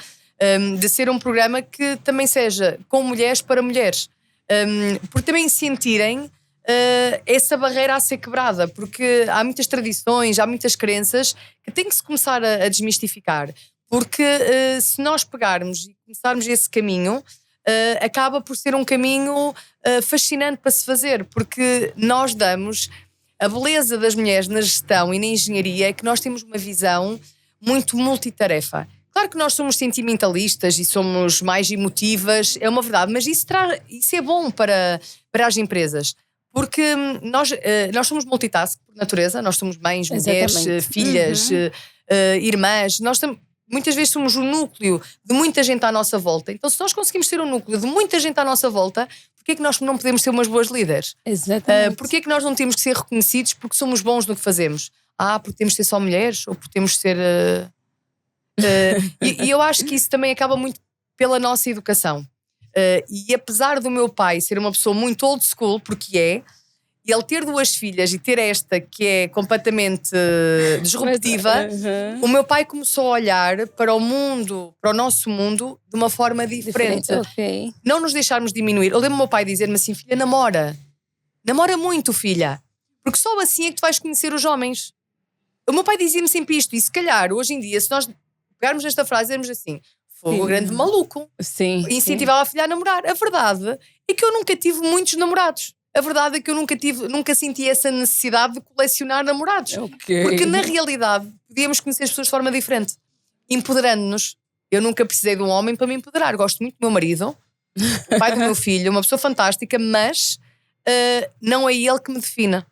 [SPEAKER 3] de ser um programa que também seja com mulheres para mulheres. Por também sentirem essa barreira a ser quebrada, porque há muitas tradições, há muitas crenças que têm que se começar a desmistificar, porque se nós pegarmos e começarmos esse caminho, acaba por ser um caminho fascinante para se fazer, porque nós damos a beleza das mulheres na gestão e na engenharia, é que nós temos uma visão muito multitarefa. Claro que nós somos sentimentalistas e somos mais emotivas, é uma verdade, mas isso é bom para as empresas, porque nós somos multitask por natureza, nós somos mães, mulheres, filhas, irmãs, muitas vezes somos o núcleo de muita gente à nossa volta. Então, se nós conseguimos ser o núcleo de muita gente à nossa volta, porquê é que nós não podemos ser umas boas líderes?
[SPEAKER 2] Exatamente.
[SPEAKER 3] Porquê é que nós não temos que ser reconhecidos porque somos bons no que fazemos? Porque temos de ser só mulheres? Ou porque temos de ser... E eu acho que isso também acaba muito pela nossa educação. E apesar do meu pai ser uma pessoa muito old school, porque E ele ter 2 filhas e ter esta que é completamente disruptiva, o meu pai começou a olhar para o mundo, para o nosso mundo, de uma forma diferente.
[SPEAKER 2] Okay.
[SPEAKER 3] Não nos deixarmos diminuir. Eu lembro o meu pai dizer-me assim: filha, namora. Namora muito, filha. Porque só assim é que tu vais conhecer os homens. O meu pai dizia-me sempre isto. E se calhar, hoje em dia, se nós pegarmos esta frase e dizermos assim: fogo grande maluco.
[SPEAKER 2] Sim.
[SPEAKER 3] Incentivava a filha a namorar. A verdade é que eu nunca tive muitos namorados. A verdade é que eu nunca senti essa necessidade de colecionar namorados.
[SPEAKER 2] Okay.
[SPEAKER 3] Porque na realidade podíamos conhecer as pessoas de forma diferente. Empoderando-nos. Eu nunca precisei de um homem para me empoderar. Gosto muito do meu marido, o pai do meu filho, uma pessoa fantástica, mas não é ele que me define.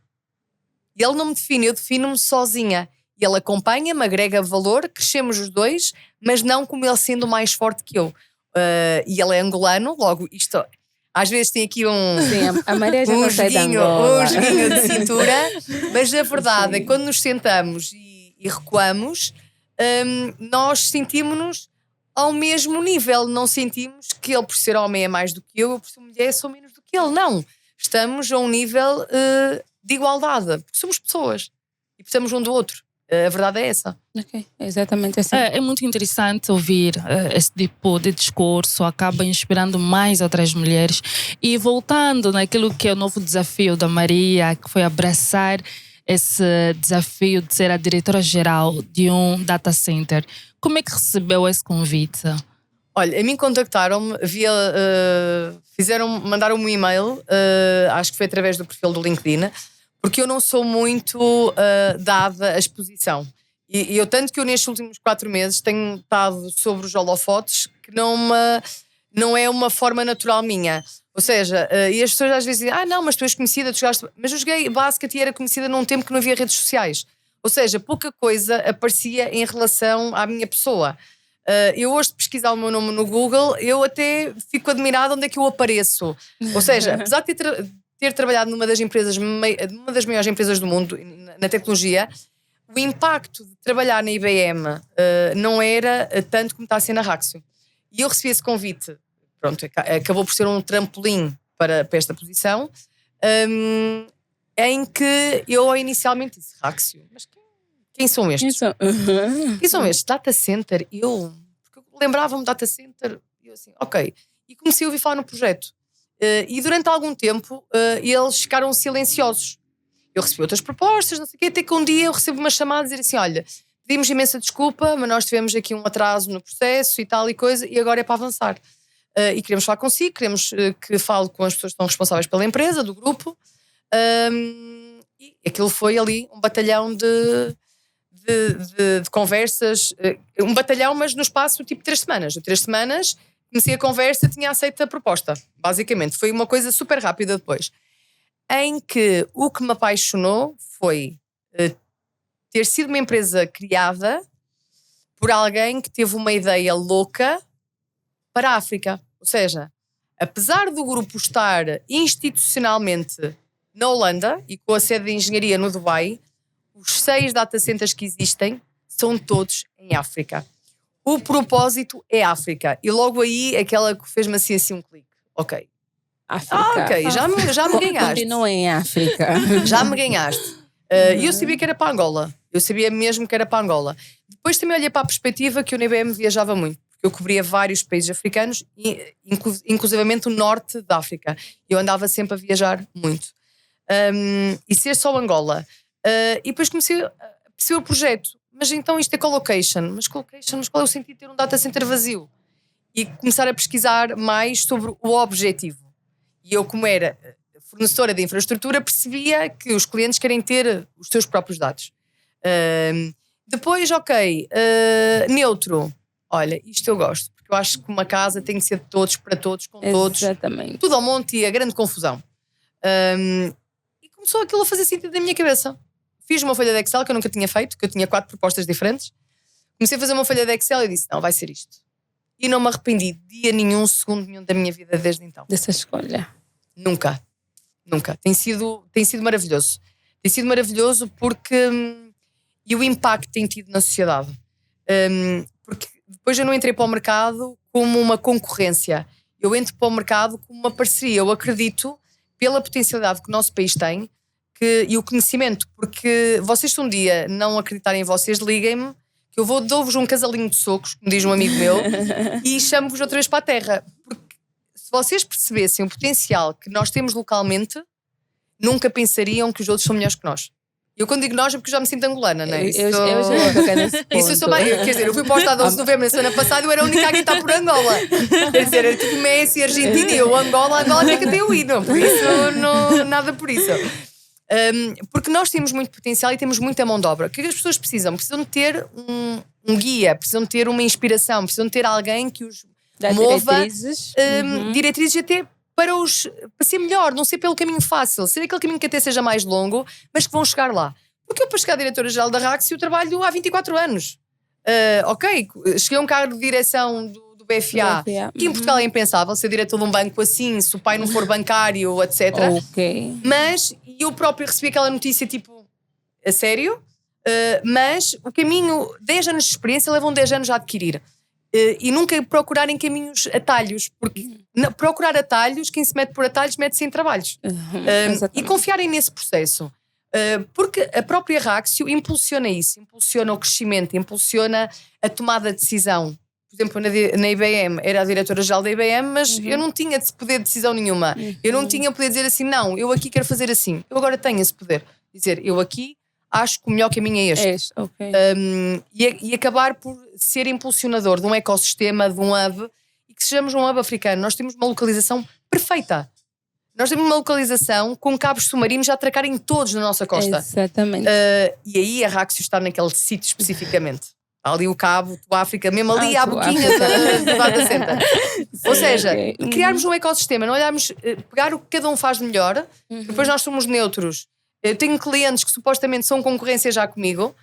[SPEAKER 3] Ele não me define, eu defino-me sozinha. E ele acompanha-me, agrega valor, crescemos os dois, mas não como ele sendo mais forte que eu. E ele é angolano, logo isto... Às vezes tem aqui
[SPEAKER 2] Sim, a Maria já não sai da Angola.
[SPEAKER 3] um joguinho de cintura, mas a verdade é que quando nos sentamos e recuamos, nós sentimos-nos ao mesmo nível. Não sentimos que ele, por ser homem, é mais do que eu por ser mulher, sou menos do que ele. Não. Estamos a um nível de igualdade, porque somos pessoas e precisamos um do outro. A verdade é essa.
[SPEAKER 2] Ok, é exatamente assim.
[SPEAKER 1] É muito interessante ouvir esse tipo de discurso, acaba inspirando mais outras mulheres. E voltando naquilo que é o novo desafio da Maria, que foi abraçar esse desafio de ser a diretora-geral de um data center. Como é que recebeu esse convite?
[SPEAKER 3] Olha, a mim contactaram-me via... mandaram-me um e-mail, acho que foi através do perfil do LinkedIn, porque eu não sou muito dada à exposição. E eu, tanto que eu nestes últimos 4 meses tenho estado sobre os holofotes, que não é uma forma natural minha. Ou seja, e as pessoas às vezes dizem: não, mas tu és conhecida, tu chegaste... Mas eu joguei Basket e era conhecida num tempo que não havia redes sociais. Ou seja, pouca coisa aparecia em relação à minha pessoa. Eu hoje de pesquisar o meu nome no Google, eu até fico admirada onde é que eu apareço. Ou seja, apesar de ter trabalhado numa das maiores empresas do mundo, na tecnologia, o impacto de trabalhar na IBM não era tanto como está a ser na Raxio. E eu recebi esse convite, pronto, acabou por ser um trampolim para esta posição, em que eu inicialmente disse: Raxio, mas quem são estes? Quem são estes? Data Center? Porque eu lembrava-me de Data Center, e eu assim, ok. E comecei a ouvir falar no projeto. E durante algum tempo eles ficaram silenciosos. Eu recebi outras propostas, não sei o quê, até que um dia eu recebo uma chamada a dizer assim: olha, pedimos imensa desculpa, mas nós tivemos aqui um atraso no processo e tal e coisa, e agora é para avançar. E queremos falar consigo, queremos que fale com as pessoas que estão responsáveis pela empresa, do grupo. E aquilo foi ali um batalhão de conversas, um batalhão, mas no espaço tipo 3 semanas. De 3 semanas comecei a conversa, tinha aceito a proposta. Basicamente, foi uma coisa super rápida depois. Em que o que me apaixonou foi ter sido uma empresa criada por alguém que teve uma ideia louca para a África. Ou seja, apesar do grupo estar institucionalmente na Holanda e com a sede de engenharia no Dubai, os 6 data centers que existem são todos em África. O propósito é África. E logo aí, aquela que fez-me assim um clique. Ok.
[SPEAKER 2] África.
[SPEAKER 3] Ok, já me ganhaste.
[SPEAKER 2] Continua em África.
[SPEAKER 3] Já me ganhaste. E eu sabia que era para Angola. Eu sabia mesmo que era para Angola. Depois também olhei para a perspectiva que o IBM viajava muito. Porque eu cobria vários países africanos, inclusivamente o norte da África. Eu andava sempre a viajar muito. E ser só Angola. E depois comecei a perceber o projeto. Mas então isto é colocation. Mas qual é o sentido de ter um data center vazio? E começar a pesquisar mais sobre o objetivo. E eu, como era fornecedora de infraestrutura, percebia que os clientes querem ter os seus próprios dados. Depois, ok, neutro. Olha, isto eu gosto. Porque eu acho que uma casa tem que ser de todos, para todos, com todos.
[SPEAKER 2] Exatamente.
[SPEAKER 3] Tudo ao monte e a grande confusão. E começou aquilo a fazer sentido na minha cabeça. Fiz uma folha de Excel que eu nunca tinha feito, que eu tinha 4 propostas diferentes. Comecei a fazer uma folha de Excel e disse: não, vai ser isto. E não me arrependi dia nenhum, segundo nenhum da minha vida desde então.
[SPEAKER 2] Dessa escolha.
[SPEAKER 3] Nunca. Tem sido maravilhoso. Tem sido maravilhoso porque... e o impacto que tem tido na sociedade. Porque depois eu não entrei para o mercado como uma concorrência. Eu entro para o mercado como uma parceria. Eu acredito, pela potencialidade que o nosso país tem, e o conhecimento, porque vocês se um dia não acreditarem em vocês, liguem-me, que eu dou-vos um casalinho de socos, como diz um amigo meu, e chamo-vos outra vez para a terra. Porque se vocês percebessem o potencial que nós temos localmente, nunca pensariam que os outros são melhores que nós. Eu quando digo nós é porque já me sinto angolana, não é?
[SPEAKER 2] Eu já vou tocar nesse ponto.
[SPEAKER 3] Isso eu sou quer dizer, eu fui para o Estado 11 de novembro na semana passada e eu era a única a gritar por Angola. Quer dizer, era tipo Messi, Argentina e eu, Angola tem que ter o hino. Por isso, não, nada por isso. Porque nós temos muito potencial e temos muita mão de obra. O que as pessoas precisam? Precisam de ter um guia, precisam de ter uma inspiração, precisam de ter alguém que os mova. Diretrizes até para ser melhor, não ser pelo caminho fácil, ser aquele caminho que até seja mais longo, mas que vão chegar lá. Porque eu para chegar a diretora-geral da Raxio trabalho há 24 anos. Ok, cheguei a um cargo de direção do BFA, que em Portugal é impensável ser diretor de um banco assim, se o pai não for bancário, etc. Mas eu próprio recebi aquela notícia tipo, a sério? Mas o caminho, 10 anos de experiência levam 10 anos a adquirir. E nunca procurarem caminhos atalhos, porque procurar atalhos, quem se mete por atalhos mete-se em trabalhos. E confiarem nesse processo. Porque a própria Raxio impulsiona isso, impulsiona o crescimento, impulsiona a tomada de decisão. Por exemplo, na IBM, era a diretora-geral da IBM, mas eu não tinha poder de decisão nenhuma. Eu não tinha poder de dizer assim, não, eu aqui quero fazer assim. Eu agora tenho esse poder. Dizer, eu aqui acho que o melhor caminho é este. E acabar por ser impulsionador de um ecossistema, de um hub, e que sejamos um hub africano. Nós temos uma localização perfeita. Nós temos uma localização com cabos submarinos a atracarem todos na nossa costa.
[SPEAKER 2] Exatamente.
[SPEAKER 3] E aí a Raxio está naquele sítio especificamente. Ali o cabo do África, mesmo ali à boquinha do data center. Ou seja, criarmos um ecossistema, não olharmos, pegar o que cada um faz melhor, depois nós somos neutros. Eu tenho clientes que supostamente são concorrência já comigo,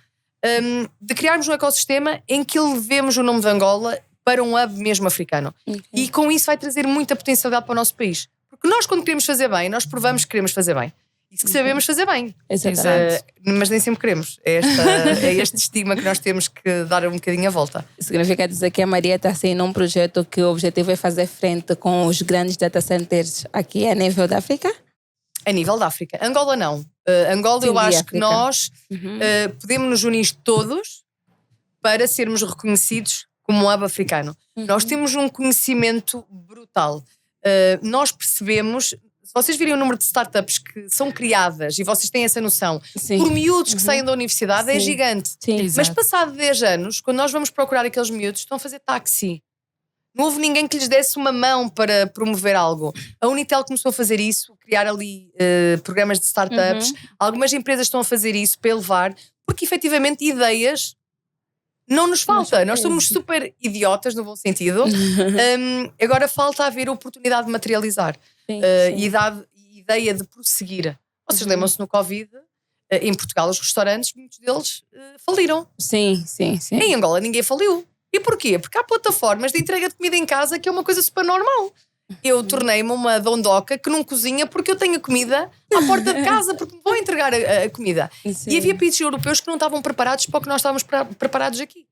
[SPEAKER 3] de criarmos um ecossistema em que levemos o nome de Angola para um hub mesmo africano. E com isso vai trazer muita potencialidade para o nosso país. Porque nós quando queremos fazer bem, nós provamos que queremos fazer bem. E que sabemos fazer bem. Mas nem sempre queremos. É este estigma que nós temos que dar um bocadinho a volta.
[SPEAKER 2] Significa dizer que a Maria está assim num projeto que o objetivo é fazer frente com os grandes data centers aqui a nível da África?
[SPEAKER 3] A nível da África. Angola não. Angola eu acho que nós podemos nos unir todos para sermos reconhecidos como um hub africano. Nós temos um conhecimento brutal. Nós percebemos, se vocês virem o número de startups que são criadas e vocês têm essa noção, por miúdos que saem da universidade é gigante. Mas passado 10 anos, quando nós vamos procurar aqueles miúdos, estão a fazer táxi. Não houve ninguém que lhes desse uma mão para promover algo. A Unitel começou a fazer isso, criar ali programas de startups. Algumas empresas estão a fazer isso para elevar, porque efetivamente ideias não nos falta. Nós somos super idiotas no bom sentido. Agora falta haver oportunidade de materializar e dar ideia de prosseguir. Vocês lembram-se no Covid, em Portugal, os restaurantes, muitos deles faliram.
[SPEAKER 2] Sim.
[SPEAKER 3] Em Angola ninguém faliu. E porquê? Porque há plataformas de entrega de comida em casa que é uma coisa super normal. Eu tornei-me uma dondoca que não cozinha porque eu tenho a comida à porta de casa porque me vou entregar a comida. E havia países europeus que não estavam preparados para o que nós estávamos preparados aqui.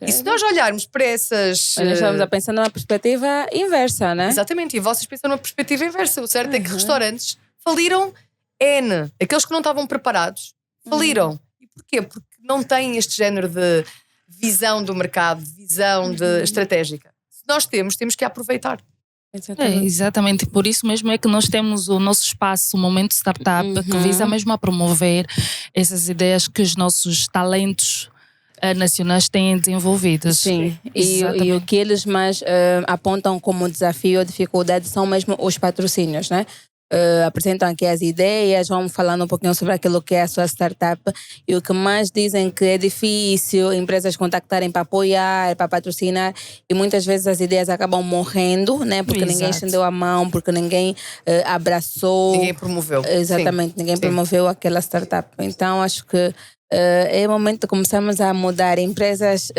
[SPEAKER 3] E se nós olharmos para essas...
[SPEAKER 2] Nós estamos a pensar numa perspectiva inversa, né?
[SPEAKER 3] Exatamente, e vocês pensam numa perspectiva inversa. O certo é que restaurantes faliram N. Aqueles que não estavam preparados faliram. E porquê? Porque não têm este género de visão do mercado, visão estratégica. Se nós temos que aproveitar.
[SPEAKER 1] Exatamente, por isso mesmo é que nós temos o nosso espaço, o Momento Startup, que visa mesmo a promover essas ideias que os nossos talentos nacionais têm desenvolvidas.
[SPEAKER 2] Sim, e o que eles mais apontam como desafio ou dificuldade são mesmo os patrocínios, né? Apresentam aqui as ideias, vão falando um pouquinho sobre aquilo que é a sua startup e o que mais dizem que é difícil empresas contactarem para apoiar, para patrocinar e muitas vezes as ideias acabam morrendo, né? Porque ninguém estendeu a mão, porque ninguém abraçou.
[SPEAKER 3] Ninguém promoveu.
[SPEAKER 2] Exatamente, ninguém promoveu aquela startup. Então acho que é o momento de começarmos a mudar. Empresas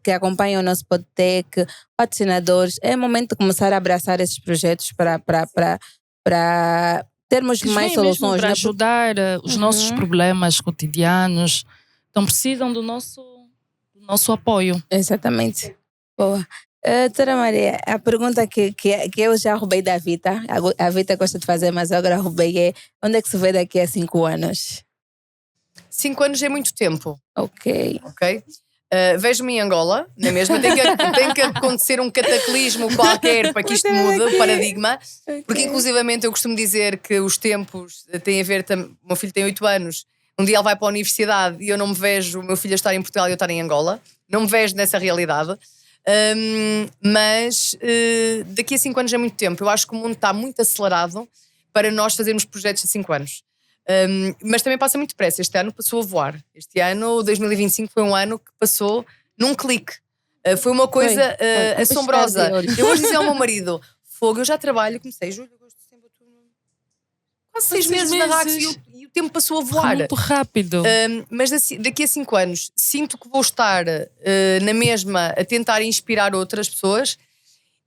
[SPEAKER 2] que acompanham o nosso Podtech, patrocinadores, é o momento de começar a abraçar esses projetos para termos mais soluções.
[SPEAKER 1] Para ajudar os nossos problemas cotidianos. Então precisam do nosso apoio.
[SPEAKER 2] Exatamente. Boa. Doutora Maria, a pergunta que eu já roubei da Vita, a Vita gosta de fazer, mas eu agora roubei é: onde é que se vê daqui a 5 anos?
[SPEAKER 3] 5 anos é muito tempo.
[SPEAKER 2] Ok.
[SPEAKER 3] Vejo-me em Angola, não é mesmo? Tem que acontecer um cataclismo qualquer para que isto mude, o paradigma. Porque, inclusivamente, eu costumo dizer que os tempos têm a ver. O meu filho tem 8 anos, um dia ele vai para a universidade e eu não me vejo o meu filho a estar em Portugal e eu estar em Angola. Não me vejo nessa realidade. Mas daqui a 5 anos é muito tempo. Eu acho que o mundo está muito acelerado para nós fazermos projetos de 5 anos. Mas também passa muito depressa. Este ano passou a voar. Este ano, 2025, foi um ano que passou num clique. Foi uma coisa assombrosa. Eu hoje dizia ao meu marido: fogo, eu já trabalho, comecei julho, agosto, setembro, outubro, quase 6 meses na Raxi e o tempo passou a voar.
[SPEAKER 1] Muito rápido.
[SPEAKER 3] Mas daqui a 5 anos sinto que vou estar na mesma a tentar inspirar outras pessoas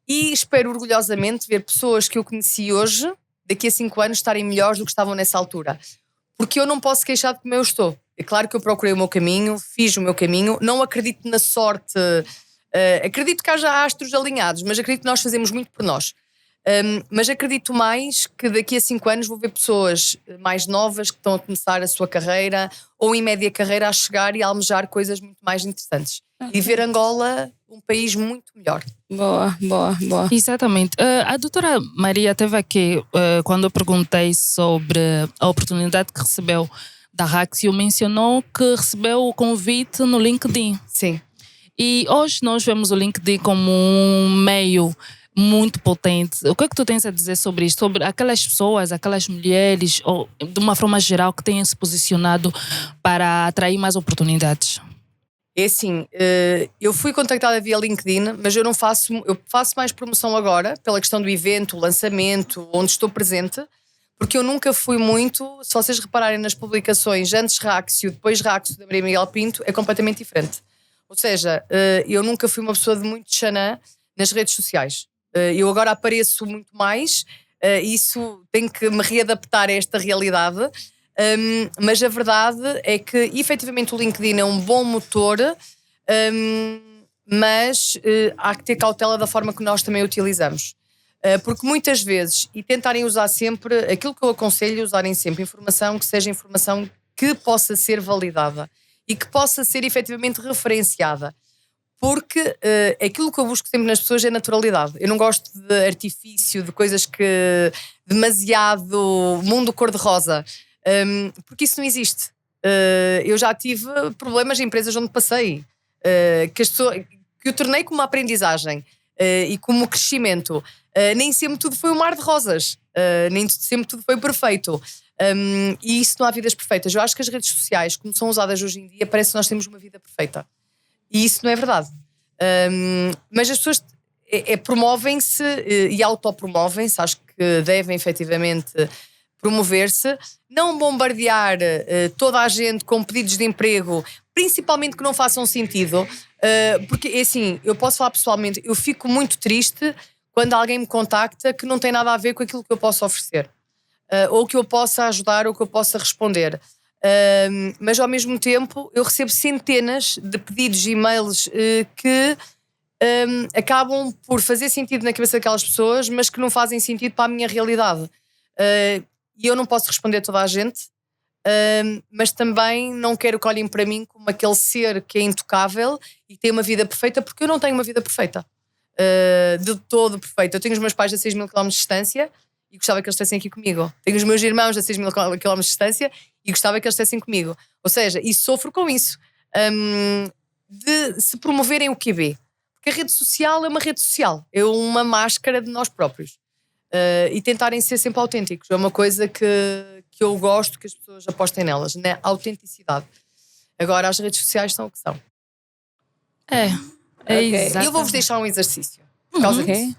[SPEAKER 3] e espero orgulhosamente ver pessoas que eu conheci hoje daqui a 5 anos estarem melhores do que estavam nessa altura. Porque eu não posso queixar de como eu estou. É claro que eu procurei o meu caminho, fiz o meu caminho, não acredito na sorte, acredito que haja astros alinhados, mas acredito que nós fazemos muito por nós. Mas acredito mais que daqui a 5 anos vou ver pessoas mais novas que estão a começar a sua carreira ou em média carreira a chegar e a almejar coisas muito mais interessantes. E ver Angola um país muito melhor.
[SPEAKER 2] Boa.
[SPEAKER 1] Exatamente. A doutora Maria esteve aqui quando eu perguntei sobre a oportunidade que recebeu da Raxio, mencionou que recebeu o convite no LinkedIn.
[SPEAKER 3] Sim.
[SPEAKER 1] E hoje nós vemos o LinkedIn como um meio muito potente. O que é que tu tens a dizer sobre isto? Sobre aquelas pessoas, aquelas mulheres, ou de uma forma geral, que têm se posicionado para atrair mais oportunidades?
[SPEAKER 3] É assim, eu fui contactada via LinkedIn, mas eu faço mais promoção agora, pela questão do evento, o lançamento, onde estou presente, porque eu nunca fui muito, se vocês repararem nas publicações, antes Raxio, depois Raxio da Maria Miguel Pinto, é completamente diferente. Ou seja, eu nunca fui uma pessoa de muito xanã nas redes sociais. Eu agora apareço muito mais, isso tem que me readaptar a esta realidade. Mas a verdade é que efetivamente o LinkedIn é um bom motor, mas há que ter cautela da forma que nós também utilizamos. Porque muitas vezes, e tentarem usar sempre, aquilo que eu aconselho, usarem sempre informação que seja informação que possa ser validada e que possa ser efetivamente referenciada. Porque aquilo que eu busco sempre nas pessoas é naturalidade. Eu não gosto de artifício, de coisas que demasiado mundo cor-de-rosa. Porque isso não existe. Eu já tive problemas em empresas onde passei que eu tornei como uma aprendizagem e como crescimento. Nem sempre tudo foi um mar de rosas, nem sempre tudo foi perfeito. E isso não há vidas perfeitas. Eu acho que as redes sociais, como são usadas hoje em dia, parece que nós temos uma vida perfeita. E isso não é verdade. Mas as pessoas promovem-se e autopromovem-se. Acho que devem efetivamente promover-se, não bombardear toda a gente com pedidos de emprego, principalmente que não façam sentido, porque assim, eu posso falar pessoalmente, eu fico muito triste quando alguém me contacta que não tem nada a ver com aquilo que eu posso oferecer, ou que eu possa ajudar, ou que eu possa responder. Mas ao mesmo tempo eu recebo centenas de pedidos e e-mails que acabam por fazer sentido na cabeça daquelas pessoas, mas que não fazem sentido para a minha realidade. E eu não posso responder a toda a gente, mas também não quero que olhem para mim como aquele ser que é intocável e que tem uma vida perfeita, porque eu não tenho uma vida perfeita, de todo perfeita. Eu tenho os meus pais a 6.000 km de distância e gostava que eles estivessem aqui comigo. Tenho os meus irmãos a 6.000 km de distância e gostava que eles estivessem comigo. Ou seja, e sofro com isso, de se promoverem o QB. Porque a rede social é uma rede social, é uma máscara de nós próprios. E tentarem ser sempre autênticos. É uma coisa que eu gosto que as pessoas apostem nelas, na autenticidade. Agora, as redes sociais são o que são.
[SPEAKER 1] Exatamente.
[SPEAKER 3] Eu vou-vos deixar um exercício por causa disso.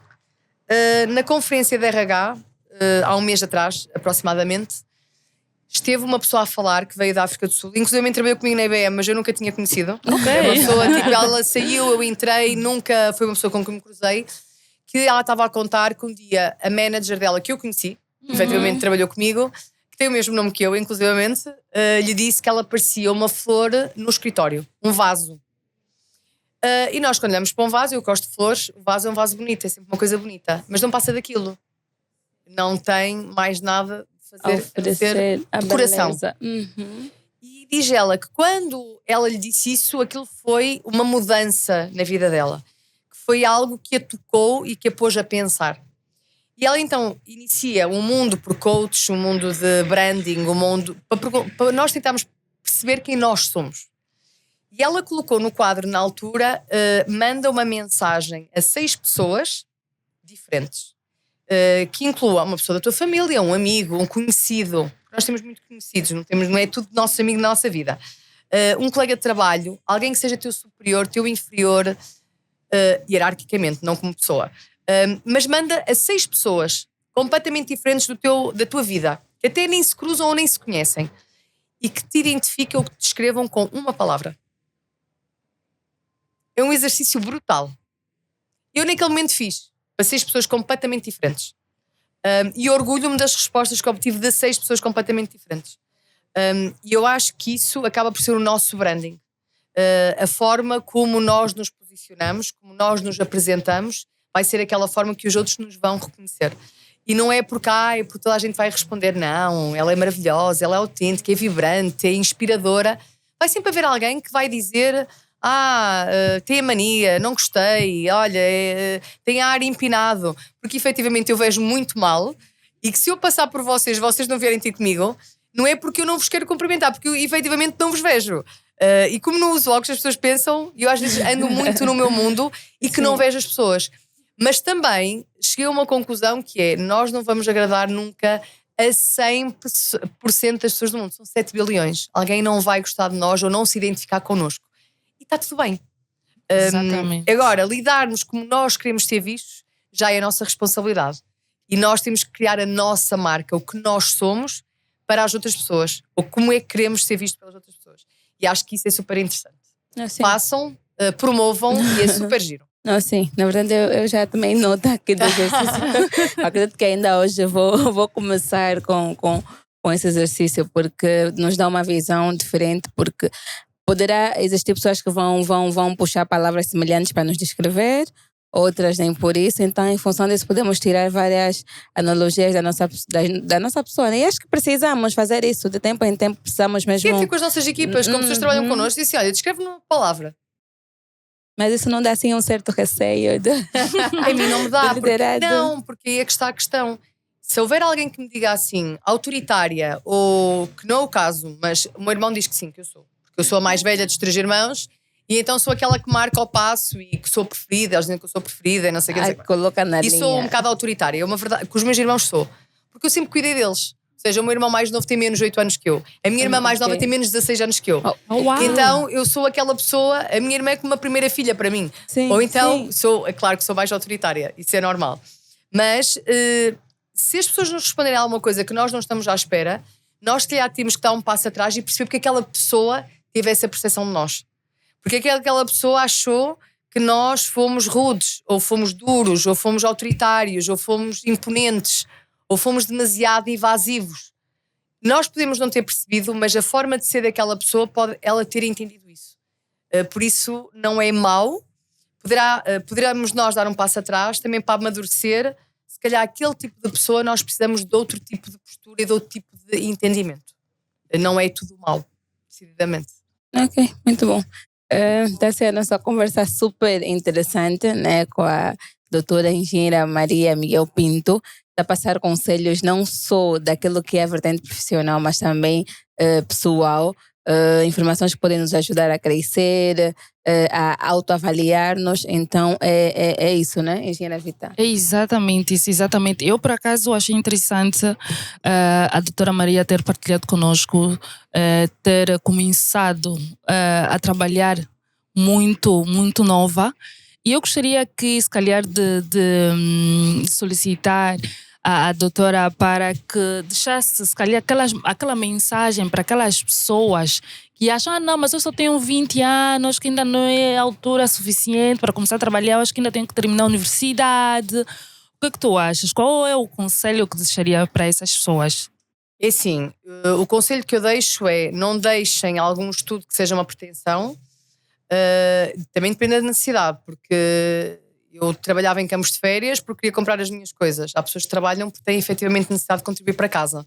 [SPEAKER 3] Na conferência de RH, há um mês atrás, aproximadamente, esteve uma pessoa a falar que veio da África do Sul. Inclusive trabalhou comigo na IBM, mas eu nunca tinha conhecido. É uma pessoa, tipo, ela saiu, eu entrei, nunca foi uma pessoa com quem me cruzei. Que ela estava a contar que um dia a manager dela, que eu conheci, efetivamente trabalhou comigo, que tem o mesmo nome que eu, inclusivamente, lhe disse que ela parecia uma flor no escritório, um vaso. E nós, quando olhamos para um vaso, eu gosto de flores, o vaso é um vaso bonito, é sempre uma coisa bonita, mas não passa daquilo. Não tem mais nada de fazer
[SPEAKER 2] oferecer
[SPEAKER 3] a decoração.
[SPEAKER 2] Uhum.
[SPEAKER 3] E diz ela que quando ela lhe disse isso, aquilo foi uma mudança na vida dela. Que foi algo que a tocou e que a pôs a pensar. E ela então inicia um mundo por coaches, um mundo de branding, um mundo para nós tentarmos perceber quem nós somos. E ela colocou no quadro, na altura, manda uma mensagem a 6 pessoas diferentes, que inclua uma pessoa da tua família, um amigo, um conhecido. Nós temos muito conhecidos, não é tudo nosso amigo na nossa vida. Um colega de trabalho, alguém que seja teu superior, teu inferior, hierarquicamente, não como pessoa. Mas manda a 6 pessoas completamente diferentes da tua vida, que até nem se cruzam ou nem se conhecem, e que te identificam ou que te descrevam com uma palavra. É um exercício brutal. Eu naquele momento fiz para 6 pessoas completamente diferentes. E orgulho-me das respostas que obtive de 6 pessoas completamente diferentes. E eu acho que isso acaba por ser o nosso branding. A forma como nós nos posicionamos, como nós nos apresentamos, vai ser aquela forma que os outros nos vão reconhecer. E não é porque toda a gente vai responder, não, ela é maravilhosa, ela é autêntica, é vibrante, é inspiradora. Vai sempre haver alguém que vai dizer... tem a mania, não gostei, olha, tem ar empinado, porque efetivamente eu vejo muito mal e que se eu passar por vocês não vierem ter comigo, não é porque eu não vos quero cumprimentar, porque eu efetivamente não vos vejo. E como não uso óculos, as pessoas pensam, e eu às vezes ando muito no meu mundo e que não vejo as pessoas. Mas também cheguei a uma conclusão que é, nós não vamos agradar nunca a 100% das pessoas do mundo, são 7 bilhões. Alguém não vai gostar de nós ou não se identificar connosco. E está tudo bem.
[SPEAKER 1] Exatamente.
[SPEAKER 3] Agora, lidarmos como nós queremos ser vistos já é a nossa responsabilidade. E nós temos que criar a nossa marca, o que nós somos para as outras pessoas, ou como é que queremos ser vistos pelas outras pessoas. E acho que isso é super interessante. Façam, promovam e é super giro.
[SPEAKER 2] Não, sim, na verdade eu já tomei nota aqui do exercício. Acredito que ainda hoje vou começar com esse exercício, porque nos dá uma visão diferente, porque poderá existir pessoas que vão puxar palavras semelhantes para nos descrever, outras nem por isso. Então, em função disso, podemos tirar várias analogias da nossa pessoa. E acho que precisamos fazer isso de tempo em tempo. Precisamos mesmo.
[SPEAKER 3] E até com as nossas equipas, como pessoas que trabalham connosco, disse: olha, descreve uma palavra.
[SPEAKER 2] Mas isso não dá assim um certo receio?
[SPEAKER 3] A mim não me dá. Porque aí é que está a questão. Se houver alguém que me diga assim, autoritária, ou que não é o caso, mas o meu irmão diz que sim, que eu sou. Eu sou a mais velha dos 3 irmãos e então sou aquela que marca o passo e que sou preferida. Eles dizem que eu sou preferida e não sei o que.
[SPEAKER 2] Coloca na linha.
[SPEAKER 3] E sou um bocado autoritária. É uma verdade. Com os meus irmãos sou. Porque eu sempre cuidei deles. Ou seja, o meu irmão mais novo tem menos de 8 anos que eu. A minha irmã mais nova tem menos de 16 anos que eu. Então eu sou aquela pessoa. A minha irmã é como uma primeira filha para mim.
[SPEAKER 2] Sim,
[SPEAKER 3] ou então, é claro que sou mais autoritária. Isso é normal. Mas se as pessoas nos responderem a alguma coisa que nós não estamos à espera, nós se calhar temos que dar um passo atrás e perceber porque aquela pessoa teve essa percepção de nós. Porque aquela pessoa achou que nós fomos rudes, ou fomos duros, ou fomos autoritários, ou fomos imponentes, ou fomos demasiado invasivos. Nós podemos não ter percebido, mas a forma de ser daquela pessoa pode ela ter entendido isso. Por isso não é mau. Poderemos nós dar um passo atrás também para amadurecer. Se calhar aquele tipo de pessoa nós precisamos de outro tipo de postura e de outro tipo de entendimento. Não é tudo mau, decididamente.
[SPEAKER 2] Ok, muito bom. Está sendo a nossa conversa super interessante, né, com a doutora engenheira Maria Miguel Pinto. A passar conselhos não só daquilo que é a vertente profissional, mas também pessoal. Informações que podem nos ajudar a crescer, a autoavaliar-nos. Então, é isso, né, engenheira Vita?
[SPEAKER 1] É exatamente isso, exatamente. Eu, por acaso, achei interessante a doutora Maria ter partilhado conosco, ter começado a trabalhar muito, muito nova. E eu gostaria que, se calhar, de solicitar a doutora para que deixasse, se calhar, aquela mensagem para aquelas pessoas que acham, não, mas eu só tenho 20 anos, que ainda não é altura suficiente para começar a trabalhar, eu acho que ainda tenho que terminar a universidade. O que é que tu achas? Qual é o conselho que deixaria para essas pessoas?
[SPEAKER 3] É assim, o conselho que eu deixo é: não deixem algum estudo que seja uma pretensão. Também depende da necessidade, porque eu trabalhava em campos de férias porque queria comprar as minhas coisas. Há pessoas que trabalham porque têm efetivamente necessidade de contribuir para casa.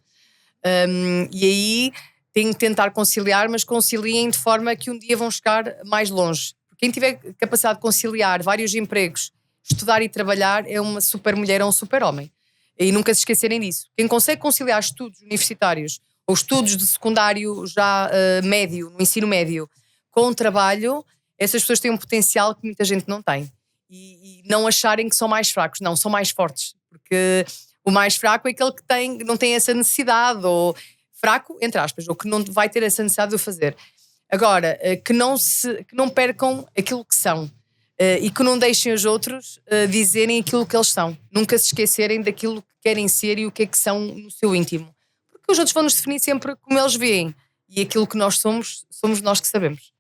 [SPEAKER 3] E aí tenho que tentar conciliar, mas conciliem de forma que um dia vão chegar mais longe. Quem tiver capacidade de conciliar vários empregos, estudar e trabalhar, é uma super mulher ou um super homem. E nunca se esquecerem disso. Quem consegue conciliar estudos universitários ou estudos de secundário já médio, no ensino médio, com o trabalho, essas pessoas têm um potencial que muita gente não tem. E não acharem que são mais fracos. Não, são mais fortes. Porque o mais fraco é aquele que não tem essa necessidade, ou fraco, entre aspas, ou que não vai ter essa necessidade de o fazer. Agora, que não percam aquilo que são. E que não deixem os outros dizerem aquilo que eles são. Nunca se esquecerem daquilo que querem ser e o que é que são no seu íntimo. Porque os outros vão nos definir sempre como eles veem. E aquilo que nós somos nós que sabemos.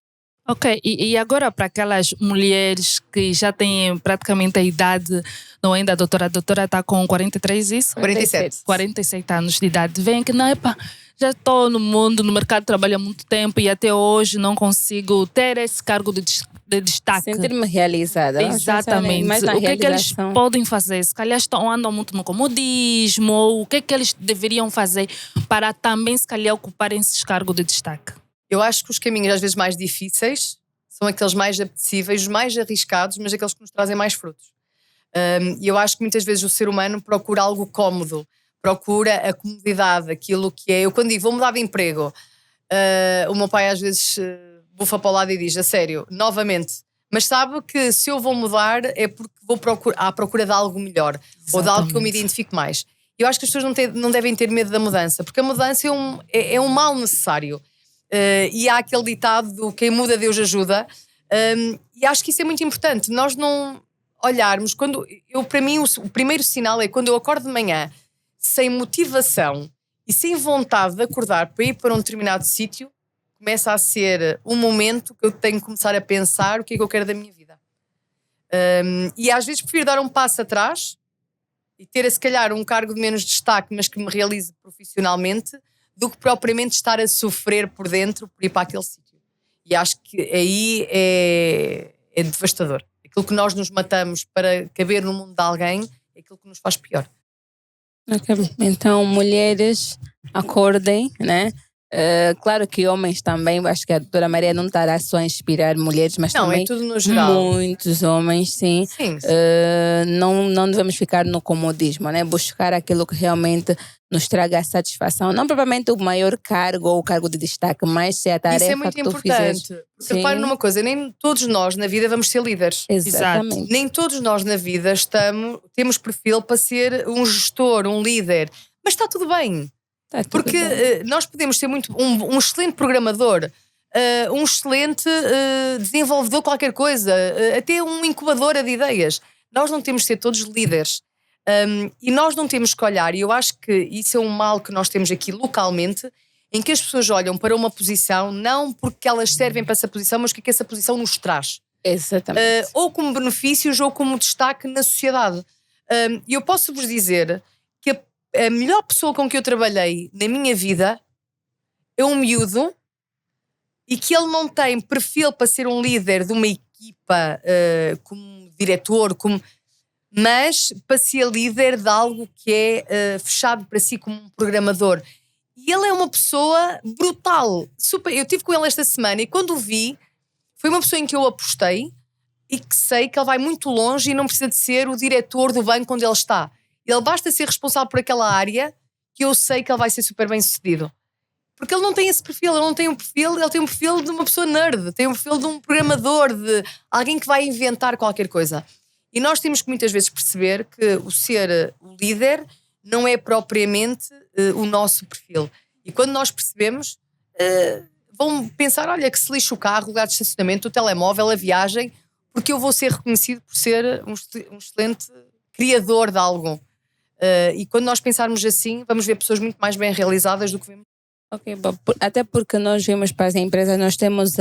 [SPEAKER 1] Ok, e agora para aquelas mulheres que já têm praticamente a idade, não ainda a doutora está com 43, isso? 47 anos de idade. Vem que, não, epa, já estou no mundo, no mercado de trabalho há muito tempo e até hoje não consigo ter esse cargo de destaque.
[SPEAKER 2] Sentir-me realizada.
[SPEAKER 1] Exatamente. O que é que eles podem fazer? Se calhar andam muito no comodismo, ou o que é que eles deveriam fazer para também, se calhar, ocuparem esses cargos de destaque?
[SPEAKER 3] Eu acho que os caminhos às vezes mais difíceis são aqueles mais apetecíveis, os mais arriscados, mas aqueles que nos trazem mais frutos. E eu acho que muitas vezes o ser humano procura algo cómodo, procura a comodidade, aquilo que é. Eu quando digo vou mudar de emprego, o meu pai às vezes bufa para o lado e diz, a sério, novamente, mas sabe que se eu vou mudar é porque vou à procura de algo melhor. Exatamente. Ou de algo que eu me identifique mais. Eu acho que as pessoas não devem ter medo da mudança, porque a mudança é um mal necessário. E há aquele ditado do quem muda Deus ajuda, e acho que isso é muito importante. Nós não olharmos, para mim o primeiro sinal é quando eu acordo de manhã sem motivação e sem vontade de acordar para ir para um determinado sítio, começa a ser um momento que eu tenho que começar a pensar o que é que eu quero da minha vida. E às vezes prefiro dar um passo atrás e ter se calhar um cargo de menos destaque, mas que me realize profissionalmente, do que propriamente estar a sofrer por dentro por ir para aquele sítio. E acho que aí é devastador. Aquilo que nós nos matamos para caber no mundo de alguém é aquilo que nos faz pior.
[SPEAKER 2] Okay. Então, mulheres, acordem, né? Claro que homens também, acho que a doutora Maria não estará só a inspirar mulheres, mas
[SPEAKER 3] não,
[SPEAKER 2] também
[SPEAKER 3] é tudo no geral.
[SPEAKER 2] Muitos homens, sim. Não devemos ficar no comodismo, né? Buscar aquilo que realmente nos traga a satisfação. Não propriamente o maior cargo ou o cargo de destaque, mas se a tarefa
[SPEAKER 3] isso é muito
[SPEAKER 2] que tu
[SPEAKER 3] importante.
[SPEAKER 2] fizeres.
[SPEAKER 3] Porque repara numa coisa, nem todos nós na vida vamos ser líderes.
[SPEAKER 2] Exatamente.
[SPEAKER 3] Exato. Nem todos nós na vida temos perfil para ser um gestor, um líder. Mas está tudo bem. Porque nós podemos ser um excelente programador, um excelente desenvolvedor de qualquer coisa, até um incubadora de ideias. Nós não temos de ser todos líderes. E nós não temos que olhar, e eu acho que isso é um mal que nós temos aqui localmente, em que as pessoas olham para uma posição não porque elas servem para essa posição, mas o que essa posição nos traz.
[SPEAKER 2] Exatamente.
[SPEAKER 3] Ou como benefícios ou como destaque na sociedade. E eu posso vos dizer que a melhor pessoa com que eu trabalhei na minha vida é um miúdo e que ele não tem perfil para ser um líder de uma equipa como diretor, mas para ser líder de algo que é fechado para si como um programador. E ele é uma pessoa brutal. Super. Eu estive com ele esta semana e quando o vi, foi uma pessoa em que eu apostei e que sei que ele vai muito longe e não precisa de ser o diretor do banco onde ele está. Ele basta ser responsável por aquela área que eu sei que ele vai ser super bem sucedido. Porque ele não tem esse perfil, ele tem um perfil de uma pessoa nerd, tem um perfil de um programador, de alguém que vai inventar qualquer coisa. E nós temos que muitas vezes perceber que o ser o líder não é propriamente o nosso perfil. E quando nós percebemos, vão pensar, olha que se lixa o carro, o lugar de estacionamento, o telemóvel, a viagem, porque eu vou ser reconhecido por ser um excelente criador de algo. E quando nós pensarmos assim, vamos ver pessoas muito mais bem realizadas do que vemos.
[SPEAKER 2] Ok, bom, até porque nós vemos para as empresas, nós temos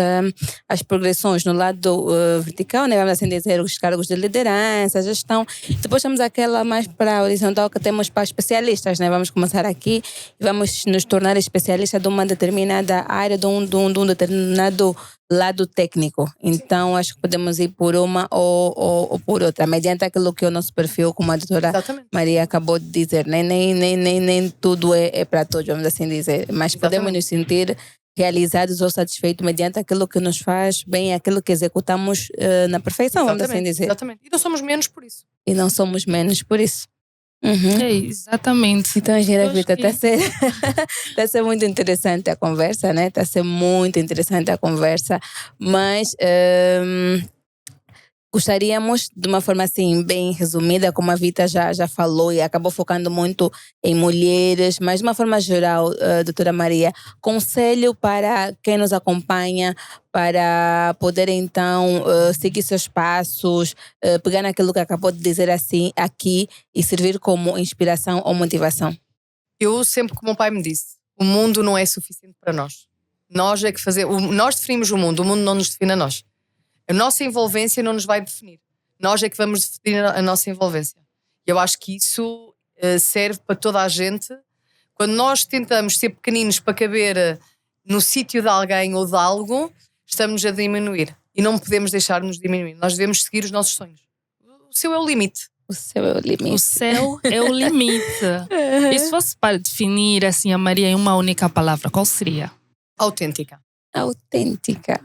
[SPEAKER 2] as progressões no lado vertical, né? Vamos assim dizer, os cargos de liderança, gestão. Depois temos aquela mais para a horizontal que temos para especialistas, né? Vamos começar aqui e vamos nos tornar especialistas de uma determinada área, de um determinado lado técnico. Então, acho que podemos ir por uma ou por outra, mediante aquilo que é o nosso perfil, como a doutora
[SPEAKER 3] Exatamente.
[SPEAKER 2] Maria acabou de dizer. Nem tudo é para todos, vamos assim dizer. Mas podemos nos sentir realizados ou satisfeitos mediante aquilo que nos faz bem, aquilo que executamos na perfeição, vamos assim dizer.
[SPEAKER 3] Exatamente. E não somos menos por isso.
[SPEAKER 2] E não somos menos por isso. Uhum.
[SPEAKER 1] É, exatamente.
[SPEAKER 2] Então, engenheira
[SPEAKER 1] Acho
[SPEAKER 2] Vitor,
[SPEAKER 1] que-
[SPEAKER 2] está a ser muito interessante a conversa, né? Está a ser muito interessante a conversa, mas gostaríamos, de uma forma assim, bem resumida, como a Vita já falou e acabou focando muito em mulheres, mas de uma forma geral, doutora Maria, conselho para quem nos acompanha, para poder então seguir seus passos, pegar naquilo que acabou de dizer assim aqui e servir como inspiração ou motivação.
[SPEAKER 3] Eu sempre, como o pai me disse, o mundo não é suficiente para nós. Nós é que nós definimos o mundo não nos define a nós. A nossa envolvência não nos vai definir. Nós é que vamos definir a nossa envolvência. Eu acho que isso serve para toda a gente. Quando nós tentamos ser pequeninos para caber no sítio de alguém ou de algo, estamos a diminuir. E não podemos deixar-nos diminuir. Nós devemos seguir os nossos sonhos. O seu é o limite.
[SPEAKER 2] O céu é o limite.
[SPEAKER 1] O céu é o limite. E se fosse para definir assim a Maria em uma única palavra, qual seria?
[SPEAKER 3] Autêntica.
[SPEAKER 2] Autêntica.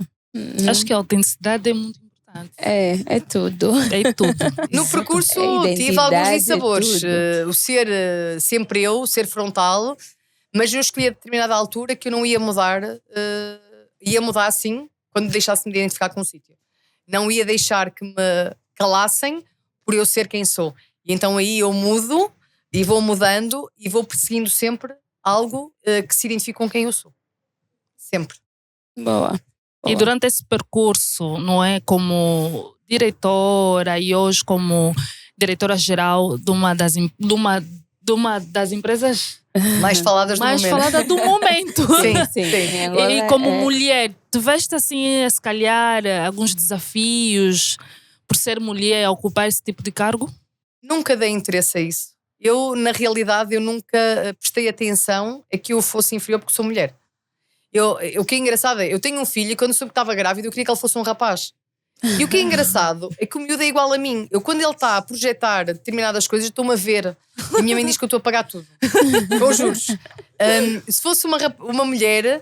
[SPEAKER 1] Acho que a autenticidade é muito importante.
[SPEAKER 2] É tudo.
[SPEAKER 1] É tudo.
[SPEAKER 3] No percurso
[SPEAKER 2] A
[SPEAKER 3] tive alguns
[SPEAKER 2] identidade,
[SPEAKER 3] dissabores.
[SPEAKER 2] tudo.
[SPEAKER 3] O ser sempre eu, o ser frontal, mas eu escolhi a determinada altura que eu não ia mudar. Ia mudar sim, quando deixasse-me de identificar com um sítio. Não ia deixar que me calassem por eu ser quem sou. E então aí eu mudo e vou mudando e vou perseguindo sempre algo que se identifique com quem eu sou. Sempre.
[SPEAKER 2] Boa.
[SPEAKER 1] E durante esse percurso, não é, como diretora e hoje como diretora-geral de uma das empresas
[SPEAKER 3] Mais faladas
[SPEAKER 1] mais
[SPEAKER 3] do momento.
[SPEAKER 1] falada do momento.
[SPEAKER 3] Sim.
[SPEAKER 2] Em Angola
[SPEAKER 1] E como
[SPEAKER 2] é-
[SPEAKER 1] mulher, tiveste assim, se calhar, alguns desafios por ser mulher a ocupar esse tipo de cargo?
[SPEAKER 3] Nunca dei interesse a isso. Eu, na realidade, eu nunca prestei atenção a que eu fosse inferior porque sou mulher. O que é engraçado é, eu tenho um filho e quando soube que estava grávida eu queria que ele fosse um rapaz. E o que é engraçado é que o miúdo é igual a mim. Eu, quando ele está a projetar determinadas coisas, estou-me a ver. E a minha mãe diz que eu estou a pagar tudo. Com os juros. Se fosse uma mulher,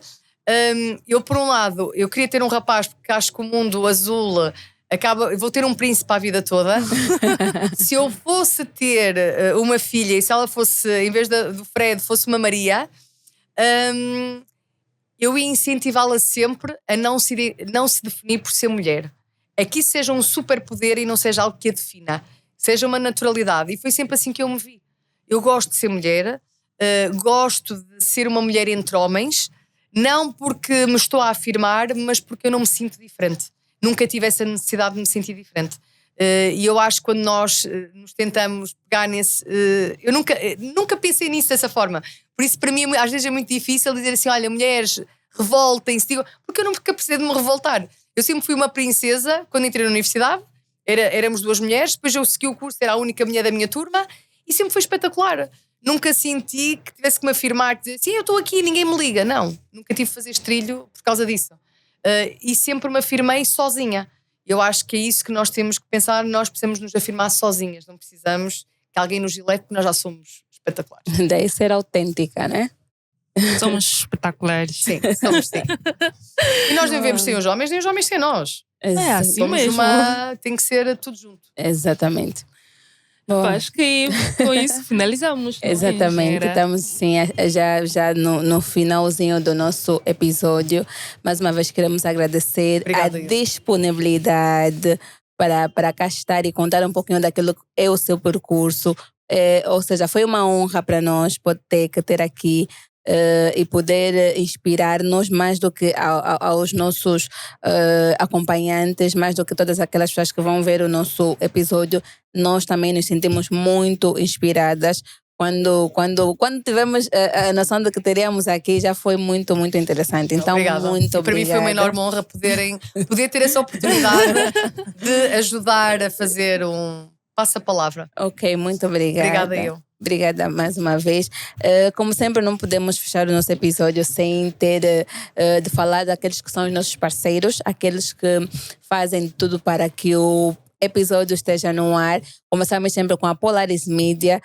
[SPEAKER 3] eu, por um lado, eu queria ter um rapaz porque acho que o mundo azul eu vou ter um príncipe a vida toda. Se eu fosse ter uma filha e se ela fosse, em vez do Fred, fosse uma Maria, eu ia incentivá-la sempre a não se definir por ser mulher. Aqui seja um superpoder e não seja algo que a defina. Seja uma naturalidade. E foi sempre assim que eu me vi. Eu gosto de ser mulher, gosto de ser uma mulher entre homens, não porque me estou a afirmar, mas porque eu não me sinto diferente. Nunca tive essa necessidade de me sentir diferente. E eu acho que quando nós nos tentamos pegar nesse... eu nunca pensei nisso dessa forma. Por isso, para mim, às vezes é muito difícil dizer assim, olha, mulheres, revoltem-se. Porque eu nunca precisei de me revoltar. Eu sempre fui uma princesa quando entrei na universidade. Éramos duas mulheres. Depois eu segui o curso, era a única mulher da minha turma. E sempre foi espetacular. Nunca senti que tivesse que me afirmar, que dizer, sim, eu estou aqui, ninguém me liga. Não, nunca tive que fazer este trilho por causa disso. E sempre me afirmei sozinha. Eu acho que é isso que nós temos que pensar. Nós precisamos nos afirmar sozinhas. Não precisamos que alguém nos eleve, porque nós já somos espetaculares.
[SPEAKER 2] Daí ser autêntica, né?
[SPEAKER 1] Somos espetaculares.
[SPEAKER 3] Sim, somos sim. E nós não vivemos sem os homens, nem os homens sem nós.
[SPEAKER 1] É assim
[SPEAKER 3] Somos
[SPEAKER 1] mesmo.
[SPEAKER 3] tem que ser tudo junto.
[SPEAKER 2] Exatamente. Bom,
[SPEAKER 1] Acho que com isso finalizamos. não é,
[SPEAKER 2] exatamente,
[SPEAKER 1] engenheira?
[SPEAKER 2] estamos sim, já no finalzinho do nosso episódio. Mais uma vez queremos agradecer
[SPEAKER 3] Obrigada,
[SPEAKER 2] a
[SPEAKER 3] Ilse.
[SPEAKER 2] disponibilidade para cá estar e contar um pouquinho daquilo que é o seu percurso. Ou seja, foi uma honra para nós poder ter aqui e poder inspirar-nos mais do que aos nossos acompanhantes, mais do que todas aquelas pessoas que vão ver o nosso episódio. Nós também nos sentimos muito inspiradas. Quando tivemos a noção de que teríamos aqui, já foi muito, muito interessante. Então,
[SPEAKER 3] Obrigada.
[SPEAKER 2] muito
[SPEAKER 3] E para mim
[SPEAKER 2] obrigada.
[SPEAKER 3] foi uma enorme honra poder ter essa oportunidade de ajudar a fazer passo a palavra.
[SPEAKER 2] Ok, muito obrigada.
[SPEAKER 3] Obrigada eu.
[SPEAKER 2] Obrigada mais uma vez. Como sempre, não podemos fechar o nosso episódio sem ter de falar daqueles que são os nossos parceiros, aqueles que fazem tudo para que o episódio esteja no ar. Começamos sempre com a Polaris Media,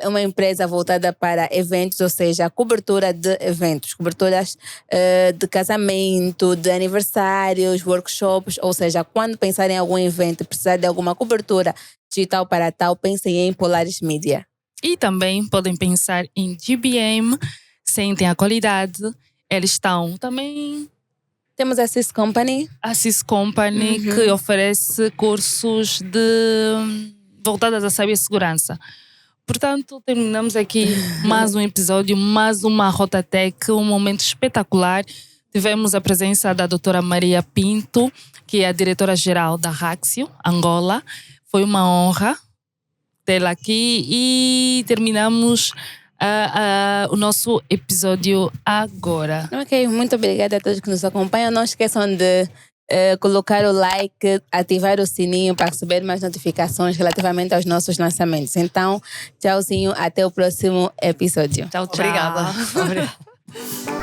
[SPEAKER 2] uma empresa voltada para eventos, ou seja, cobertura de eventos, coberturas de casamento, de aniversários, workshops, ou seja, quando pensar em algum evento, precisar de alguma cobertura digital para tal, pensem em Polaris Media.
[SPEAKER 1] E também podem pensar em GBM, sentem a qualidade. Eles estão também...
[SPEAKER 2] Temos a Cis Company.
[SPEAKER 1] A Cis Company, que oferece cursos voltados à cibersegurança. Portanto, terminamos aqui mais um episódio, mais uma Rotatec, um momento espetacular. Tivemos a presença da doutora Maria Pinto, que é a diretora-geral da Haxio, Angola. Foi uma honra tê-la aqui e terminamos o nosso episódio agora.
[SPEAKER 2] Ok, muito obrigada a todos que nos acompanham. Não esqueçam de colocar o like, ativar o sininho para receber mais notificações relativamente aos nossos lançamentos. Então, tchauzinho, até o próximo episódio.
[SPEAKER 1] Tchau, tchau.
[SPEAKER 3] Obrigada.